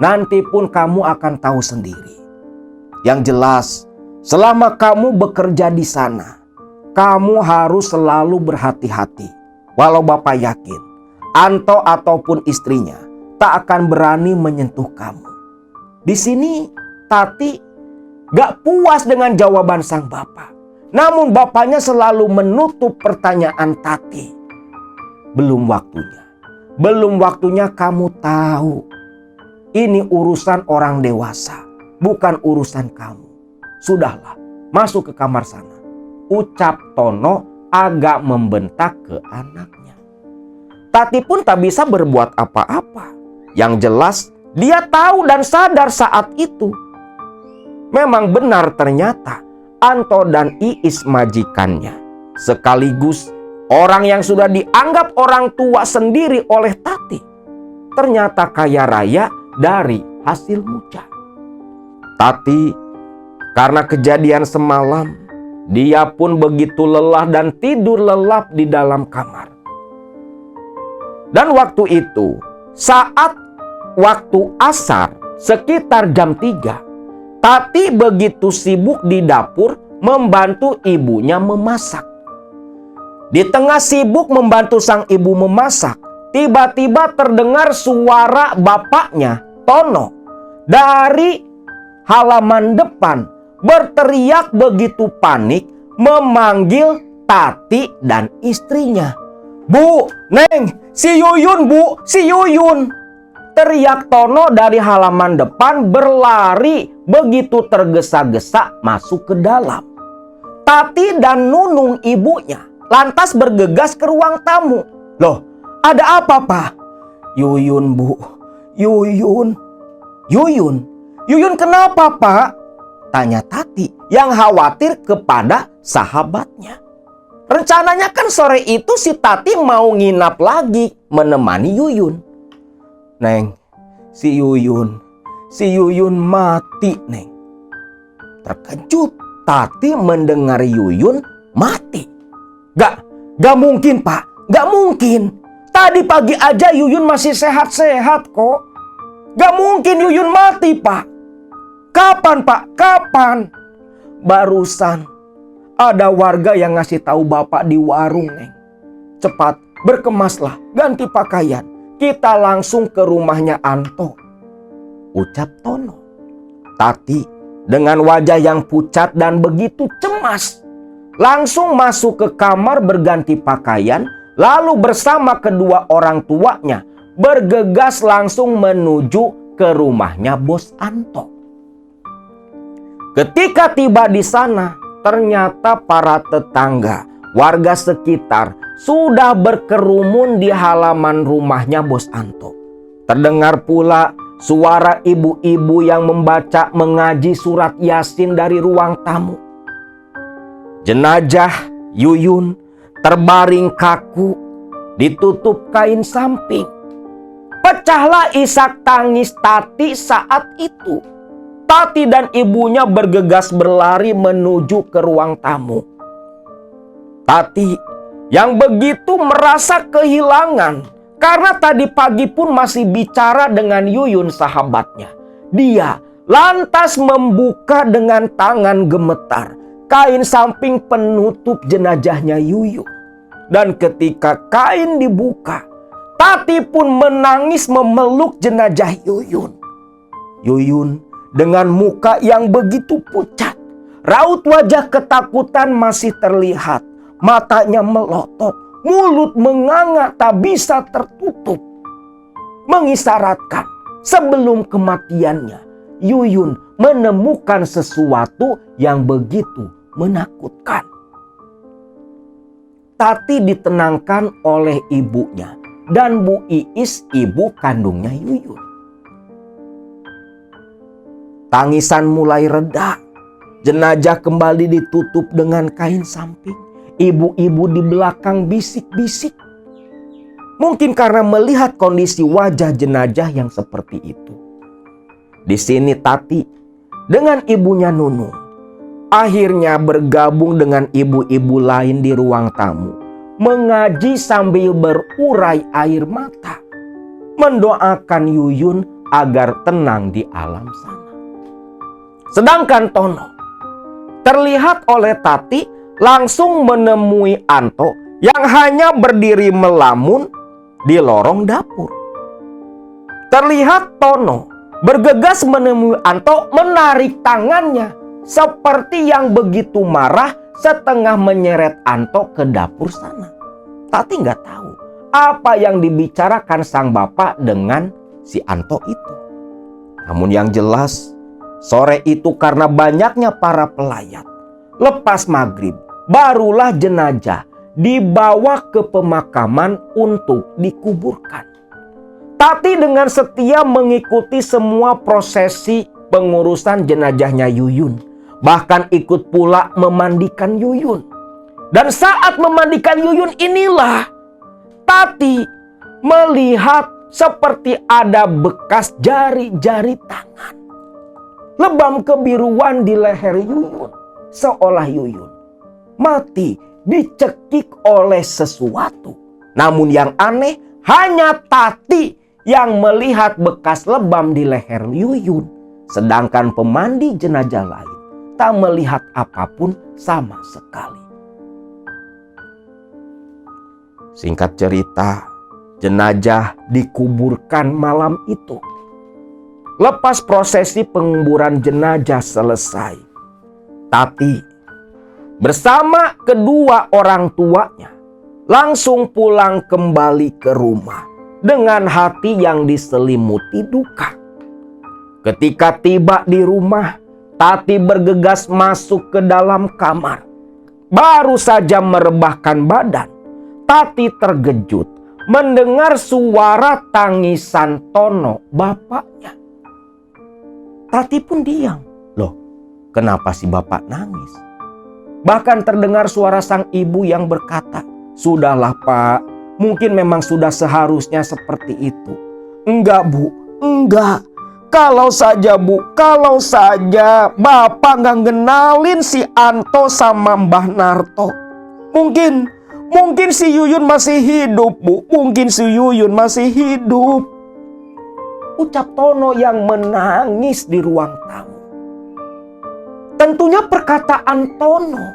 nanti pun kamu akan tahu sendiri. Yang jelas, selama kamu bekerja di sana, kamu harus selalu berhati-hati. Walau Bapak yakin Anto ataupun istrinya tak akan berani menyentuh kamu. Di sini Tati gak puas dengan jawaban sang bapak. Namun bapaknya selalu menutup pertanyaan Tati. Belum waktunya. Belum waktunya kamu tahu. Ini urusan orang dewasa, bukan urusan kamu. Sudahlah, masuk ke kamar sana. Ucap Tono agak membentak ke anaknya. Tati pun tak bisa berbuat apa-apa. Yang jelas dia tahu dan sadar saat itu. Memang benar ternyata Anto dan Iis majikannya, sekaligus orang yang sudah dianggap orang tua sendiri oleh Tati, ternyata kaya raya dari hasil muja. Tati karena kejadian semalam, dia pun begitu lelah dan tidur lelap di dalam kamar. Dan waktu itu, saat waktu asar sekitar jam 3, Tati begitu sibuk di dapur membantu ibunya memasak. Di tengah sibuk membantu sang ibu memasak, tiba-tiba terdengar suara bapaknya, Tono, dari halaman depan berteriak begitu panik memanggil Tati dan istrinya. "Bu, Neng, si Yuyun bu, si Yuyun!" Teriak Tono dari halaman depan berlari begitu tergesa-gesa masuk ke dalam. Tati dan Nunung ibunya lantas bergegas ke ruang tamu. "Loh, ada apa Pak?" "Yuyun bu, Yuyun." "Yuyun? Yuyun kenapa Pak?" tanya Tati yang khawatir kepada sahabatnya. Rencananya kan sore itu si Tati mau nginap lagi menemani Yuyun. "Neng, si Yuyun mati, Neng." Terkejut Tati mendengar Yuyun mati. Gak mungkin Pak, gak mungkin. Tadi pagi aja Yuyun masih sehat-sehat kok. Gak mungkin Yuyun mati Pak. "Kapan Pak, kapan?" "Barusan ada warga yang ngasih tahu Bapak di warung, Neng. Cepat, berkemaslah, ganti pakaian. Kita langsung ke rumahnya Anto," ucap Tono. Tati dengan wajah yang pucat dan begitu cemas langsung masuk ke kamar berganti pakaian, lalu bersama kedua orang tuanya bergegas langsung menuju ke rumahnya Bos Anto. Ketika tiba di sana, ternyata para tetangga, warga sekitar sudah berkerumun di halaman rumahnya Bos Anto. Terdengar pula suara ibu-ibu yang membaca mengaji surat Yasin dari ruang tamu. Jenazah Yuyun terbaring kaku, ditutup kain samping. Pecahlah isak tangis Tati saat itu. Tati dan ibunya bergegas berlari menuju ke ruang tamu. Tati yang begitu merasa kehilangan karena tadi pagi pun masih bicara dengan Yuyun sahabatnya. Dia lantas membuka dengan tangan gemetar kain samping penutup jenazahnya Yuyun. Dan ketika kain dibuka, Tati pun menangis memeluk jenazah Yuyun. Yuyun dengan muka yang begitu pucat, raut wajah ketakutan masih terlihat. Matanya melotot, mulut menganga tak bisa tertutup. Mengisyaratkan sebelum kematiannya, Yuyun menemukan sesuatu yang begitu menakutkan. Tati ditenangkan oleh ibunya dan Bu Iis, ibu kandungnya Yuyun. Tangisan mulai reda. Jenazah kembali ditutup dengan kain samping. Ibu-ibu di belakang bisik-bisik. Mungkin karena melihat kondisi wajah jenazah yang seperti itu. Di sini Tati dengan ibunya Nunung akhirnya bergabung dengan ibu-ibu lain di ruang tamu, mengaji sambil berurai air mata, mendoakan Yuyun agar tenang di alam sana. Sedangkan Tono terlihat oleh Tati langsung menemui Anto yang hanya berdiri melamun di lorong dapur. Terlihat Tono bergegas menemui Anto, menarik tangannya seperti yang begitu marah, setengah menyeret Anto ke dapur sana. Tati nggak tahu apa yang dibicarakan sang bapak dengan si Anto itu. Namun yang jelas, sore itu karena banyaknya para pelayat, lepas maghrib barulah jenazah dibawa ke pemakaman untuk dikuburkan. Tati dengan setia mengikuti semua prosesi pengurusan jenazahnya Yuyun. Bahkan ikut pula memandikan Yuyun. Dan saat memandikan Yuyun inilah Tati melihat seperti ada bekas jari-jari tangan. Lebam kebiruan di leher Yuyun. Seolah Yuyun mati dicekik oleh sesuatu. Namun yang aneh, hanya Tati yang melihat bekas lebam di leher Yuyun. Sedangkan pemandi jenazah lain tak melihat apapun sama sekali. Singkat cerita, jenazah dikuburkan malam itu. Lepas prosesi penguburan jenazah selesai, Tati bersama kedua orang tuanya langsung pulang kembali ke rumah dengan hati yang diselimuti duka. Ketika tiba di rumah, Tati bergegas masuk ke dalam kamar. Baru saja merebahkan badan, Tati terkejut mendengar suara tangisan Tono, bapaknya. Tati pun diam. Loh, kenapa si bapak nangis? Bahkan terdengar suara sang ibu yang berkata, "Sudahlah Pak, mungkin memang sudah seharusnya seperti itu." "Enggak Bu, enggak. Kalau saja Bu, kalau saja Bapak nggak ngenalin si Anto sama Mbah Narto. Mungkin si Yuyun masih hidup Bu, mungkin si Yuyun masih hidup." Ucap Tono yang menangis di ruang tamu. Tentunya perkataan Tono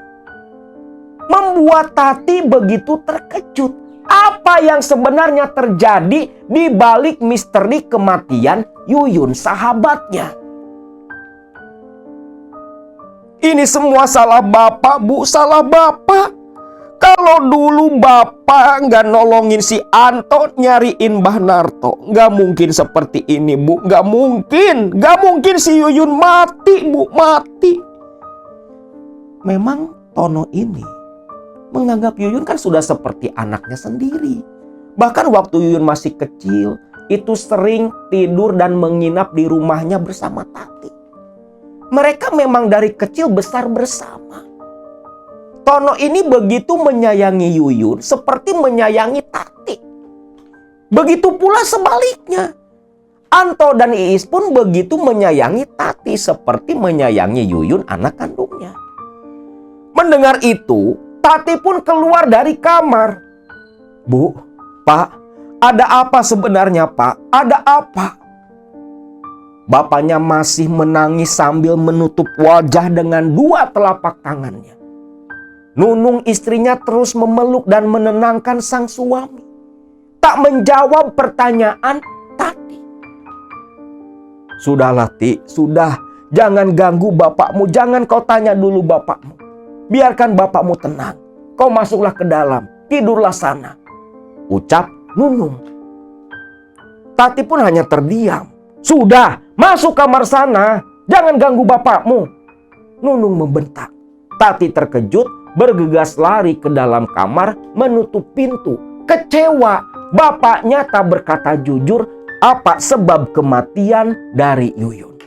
membuat Tati begitu terkejut. Apa yang sebenarnya terjadi di balik misteri kematian Yuyun sahabatnya? "Ini semua salah Bapak Bu, salah Bapak. Kalau dulu Bapak nggak nolongin si Anto nyariin Mbah Narto, nggak mungkin seperti ini Bu, nggak mungkin si Yuyun mati Bu, mati." Memang Tono ini menganggap Yuyun kan sudah seperti anaknya sendiri. Bahkan waktu Yuyun masih kecil, itu sering tidur dan menginap di rumahnya bersama Tati. Mereka memang dari kecil besar bersama. Tono ini begitu menyayangi Yuyun seperti menyayangi Tati. Begitu pula sebaliknya. Anto dan Iis pun begitu menyayangi Tati seperti menyayangi Yuyun anak kandungnya. Mendengar itu, Tati pun keluar dari kamar. "Bu, Pak, ada apa sebenarnya Pak? Ada apa?" Bapaknya masih menangis sambil menutup wajah dengan dua telapak tangannya. Nunung istrinya terus memeluk dan menenangkan sang suami. Tak menjawab pertanyaan Tati. "Sudahlah Ti, sudah. Jangan ganggu bapakmu, jangan kau tanya dulu bapakmu. Biarkan bapakmu tenang. Kau masuklah ke dalam, tidurlah sana," ucap Nunung. Tati pun hanya terdiam. "Sudah, masuk kamar sana. Jangan ganggu bapakmu," Nunung membentak. Tati terkejut, bergegas lari ke dalam kamar, menutup pintu. Kecewa, bapaknya tak berkata jujur apa sebab kematian dari Yuyun.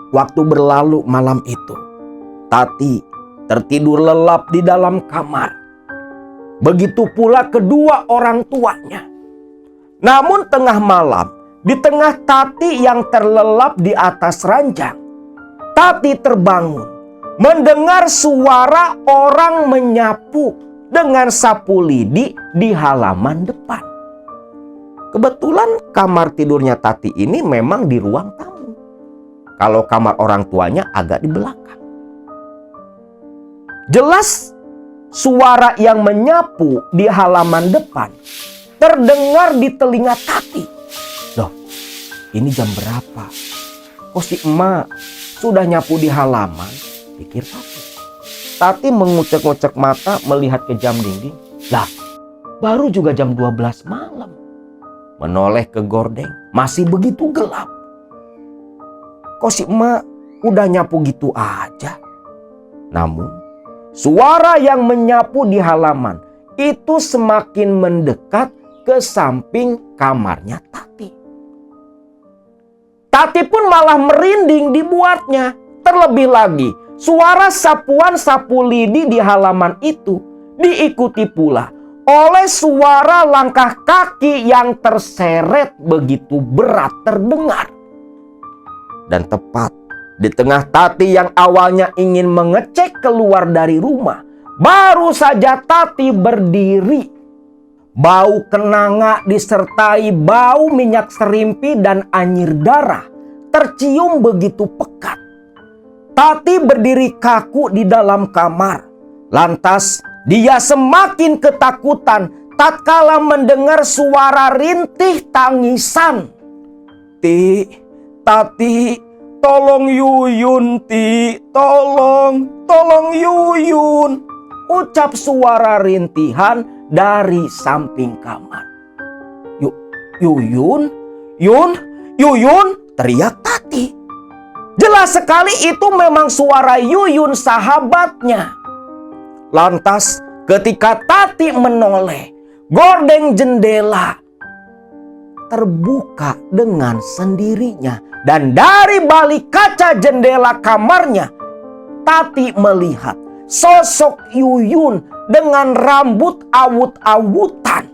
Waktu berlalu malam itu, Tati tertidur lelap di dalam kamar. Begitu pula kedua orang tuanya. Namun tengah malam, di tengah Tati yang terlelap di atas ranjang, Tati terbangun mendengar suara orang menyapu dengan sapu lidi di halaman depan. Kebetulan kamar tidurnya Tati ini memang di ruang tamu. Kalau kamar orang tuanya agak di belakang. Jelas suara yang menyapu di halaman depan terdengar di telinga Tati. Loh, ini jam berapa? Kok si emak sudah nyapu di halaman? Pikir Tati. Tati mengucek-ngucek mata melihat ke jam dinding. Lah, baru juga jam 12 malam. Menoleh ke gordeng, masih begitu gelap. Kok si emak udah nyapu gitu aja? Namun, suara yang menyapu di halaman itu semakin mendekat ke samping kamarnya Tati. Tati pun malah merinding dibuatnya. Terlebih lagi, suara sapuan sapu lidi di halaman itu diikuti pula oleh suara langkah kaki yang terseret begitu berat terdengar. Dan tepat di tengah Tati yang awalnya ingin mengecek keluar dari rumah, baru saja Tati berdiri. Bau kenanga disertai bau minyak serimpi dan anyir darah tercium begitu pekat. Tati berdiri kaku di dalam kamar. Lantas dia semakin ketakutan tatkala mendengar suara rintih tangisan. Tati, tolong Yuyun, tolong Yuyun, ucap suara rintihan dari samping kamar. Yuyun, teriak Tati. Jelas sekali itu memang suara Yuyun sahabatnya. Lantas ketika Tati menoleh, gordeng jendela terbuka dengan sendirinya. Dan dari balik kaca jendela kamarnya, Tati melihat sosok Yuyun dengan rambut awut-awutan.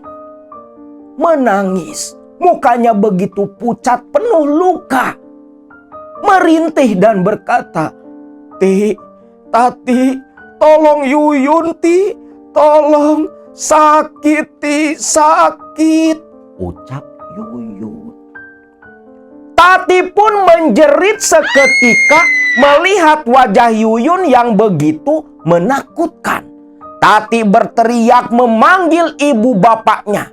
Menangis, mukanya begitu pucat penuh luka. Merintih dan berkata, Tati, tolong Yuyun, tolong, sakit, ucap Yuyun. Tati pun menjerit seketika melihat wajah Yuyun yang begitu menakutkan. Tati berteriak memanggil ibu bapaknya.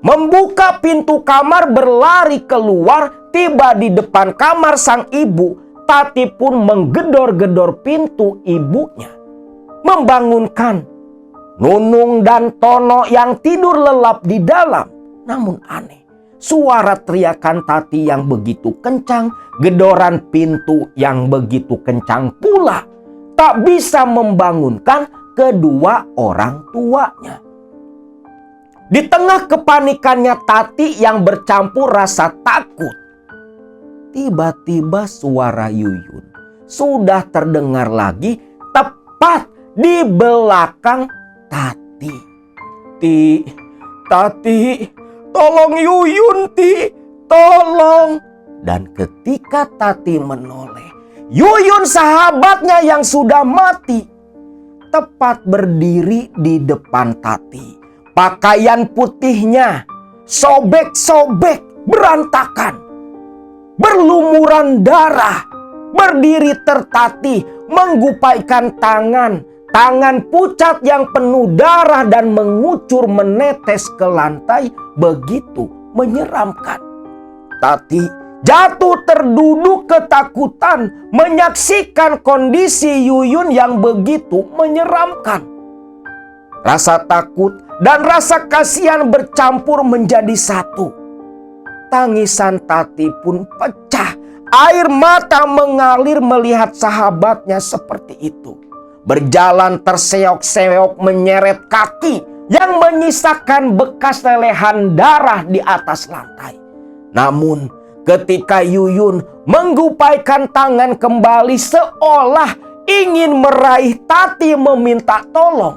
Membuka pintu kamar berlari keluar, tiba di depan kamar sang ibu. Tati pun menggedor-gedor pintu ibunya. Membangunkan Nunung dan Tono yang tidur lelap di dalam. Namun aneh, suara teriakan Tati yang begitu kencang, gedoran pintu yang begitu kencang pula tak bisa membangunkan kedua orang tuanya. Di tengah kepanikannya Tati yang bercampur rasa takut, tiba-tiba suara Yuyun sudah terdengar lagi tepat di belakang Tati. Tati, tolong Yuyun, tolong. Dan ketika Tati menoleh, Yuyun sahabatnya yang sudah mati tepat berdiri di depan Tati. Pakaian putihnya sobek-sobek, berantakan, berlumuran darah, berdiri tertatih, menggupaikan tangan pucat yang penuh darah dan mengucur menetes ke lantai begitu menyeramkan. Tati jatuh terduduk ketakutan menyaksikan kondisi Yuyun yang begitu menyeramkan. Rasa takut dan rasa kasihan bercampur menjadi satu. Tangisan Tati pun pecah. Air mata mengalir melihat sahabatnya seperti itu. Berjalan terseok-seok menyeret kaki yang menyisakan bekas lelehan darah di atas lantai. Namun ketika Yuyun menggupaikan tangan kembali seolah ingin meraih Tati meminta tolong,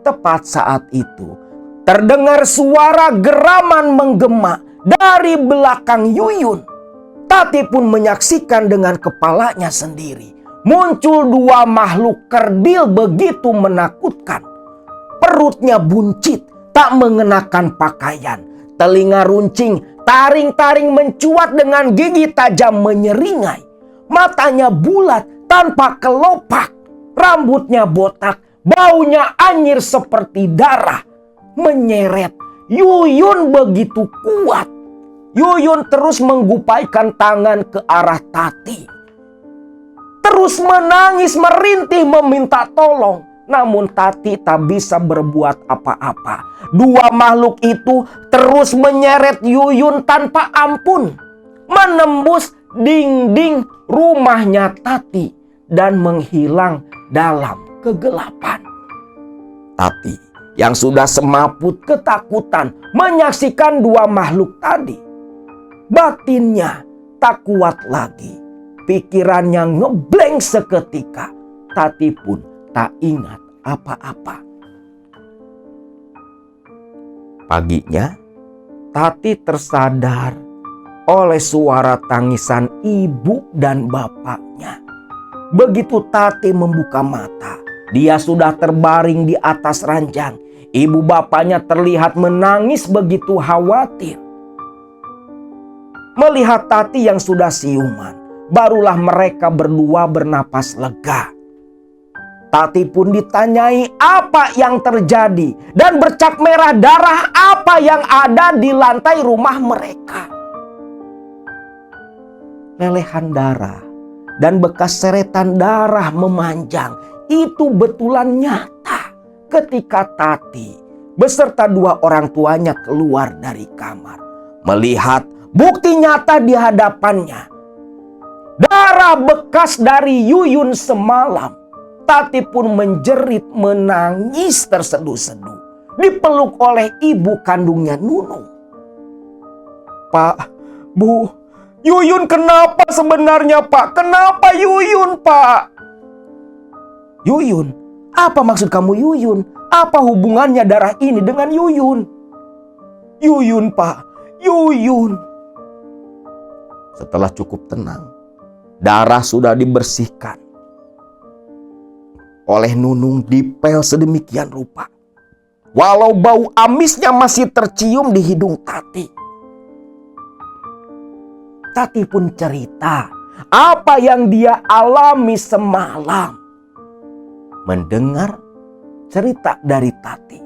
tepat saat itu terdengar suara geraman menggema dari belakang Yuyun. Tati pun menyaksikan dengan kepalanya sendiri. Muncul dua makhluk kerdil begitu menakutkan. Perutnya buncit, tak mengenakan pakaian. Telinga runcing, taring-taring mencuat dengan gigi tajam menyeringai. Matanya bulat tanpa kelopak. Rambutnya botak, Baunya anyir seperti darah menyeret Yuyun begitu kuat. Yuyun terus menggupaikan tangan ke arah Tati. Terus menangis merintih meminta tolong. Namun Tati tak bisa berbuat apa-apa. Dua makhluk itu terus menyeret Yuyun tanpa ampun. Menembus dinding rumahnya Tati dan menghilang dalam kegelapan. Tati yang sudah semaput ketakutan menyaksikan dua makhluk tadi. Batinnya tak kuat lagi. Pikirannya ngeblank seketika. Tati pun tak ingat apa-apa. Paginya, Tati tersadar oleh suara tangisan ibu dan bapaknya. Begitu Tati membuka mata, dia sudah terbaring di atas ranjang. Ibu bapaknya terlihat menangis begitu khawatir. Melihat Tati yang sudah siuman, barulah mereka berdua bernapas lega. Tati pun ditanyai apa yang terjadi dan bercak merah darah apa yang ada di lantai rumah mereka. Lelehan darah dan bekas seretan darah memanjang itu betulan nyata ketika Tati beserta dua orang tuanya keluar dari kamar. Melihat bukti nyata di hadapannya. Darah bekas dari Yuyun semalam. Tati pun menjerit menangis terseduh-seduh. Dipeluk oleh ibu kandungnya Nunung. Pak, Bu, Yuyun kenapa sebenarnya Pak? Kenapa Yuyun Pak? Yuyun? Apa maksud kamu Yuyun? Apa hubungannya darah ini dengan Yuyun? Yuyun Pak, Yuyun. Setelah cukup tenang, darah sudah dibersihkan oleh Nunung dipel sedemikian rupa. Walau bau amisnya masih tercium di hidung Tati. Tati pun cerita apa yang dia alami semalam. Mendengar cerita dari Tati,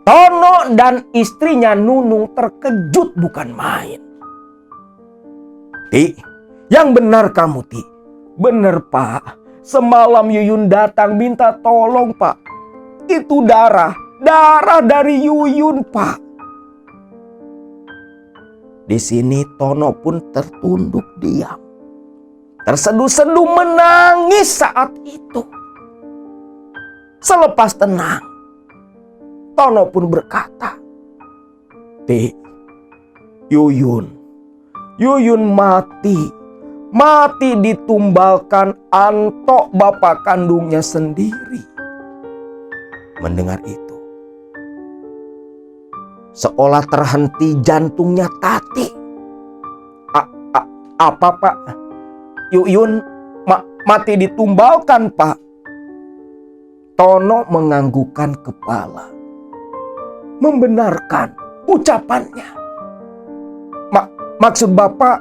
Tono dan istrinya Nunung terkejut bukan main. Ti, yang benar kamu Ti. Benar Pak, semalam Yuyun datang minta tolong Pak. Itu darah dari Yuyun Pak. Di sini Tono pun tertunduk diam. Terseduh-seduh menangis saat itu. Selepas tenang, Tono pun berkata, Ti, Yuyun mati ditumbalkan antok bapak kandungnya sendiri. Mendengar itu, seolah terhenti jantungnya Tati. Apa Pak? Yuyun mati ditumbalkan Pak. Tono menganggukkan kepala, membenarkan ucapannya. Maksud Bapak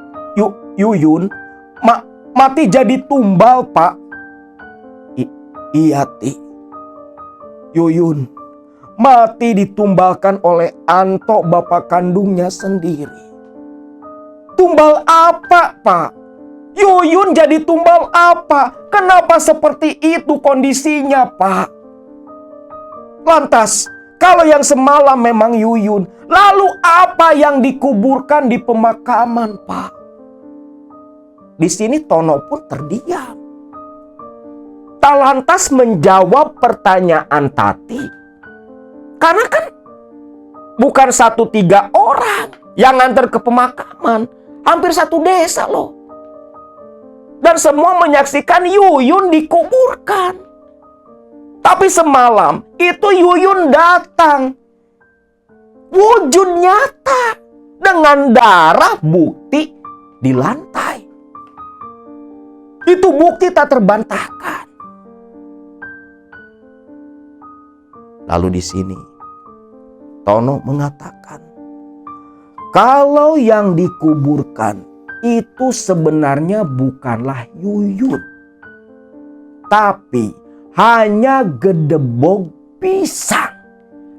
Yuyun mati jadi tumbal Pak? Iya Ti. Yuyun mati ditumbalkan oleh antok bapak kandungnya sendiri. Tumbal apa Pak? Yuyun jadi tumbal apa? Kenapa seperti itu kondisinya Pak? Lantas kalau yang semalam memang Yuyun, lalu apa yang dikuburkan di pemakaman Pak? Di sini Tono pun terdiam. Tak lantas menjawab pertanyaan Tati. Karena kan bukan 1-3 orang yang nganter ke pemakaman. Hampir satu desa loh. Dan semua menyaksikan Yuyun dikuburkan. Tapi semalam itu Yuyun datang. Wujud nyata. Dengan darah bukti di lantai. Itu bukti tak terbantahkan. Lalu di sini Tono mengatakan, kalau yang dikuburkan itu sebenarnya bukanlah Yuyun, tapi hanya gedebog pisang.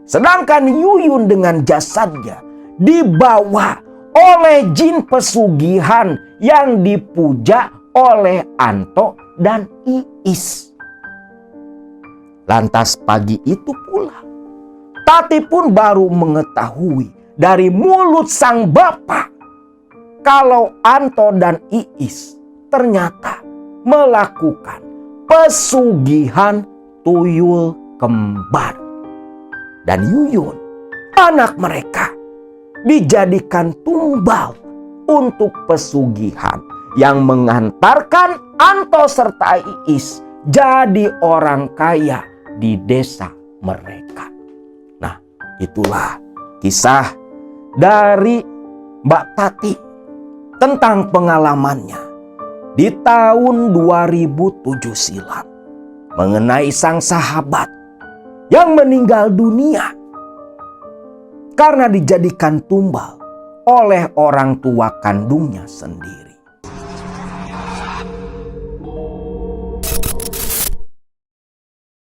Sedangkan Yuyun dengan jasadnya dibawa oleh jin pesugihan yang dipuja oleh Anto dan Iis. Lantas pagi itu pula, Tati pun baru mengetahui dari mulut sang bapak kalau Anto dan Iis ternyata melakukan pesugihan tuyul kembar. Dan Yuyun, anak mereka, dijadikan tumbal untuk pesugihan yang mengantarkan Anto serta Iis jadi orang kaya di desa mereka. Nah, itulah kisah dari Mbak Tati tentang pengalamannya di tahun 2007 silam mengenai sang sahabat yang meninggal dunia karena dijadikan tumbal oleh orang tua kandungnya sendiri.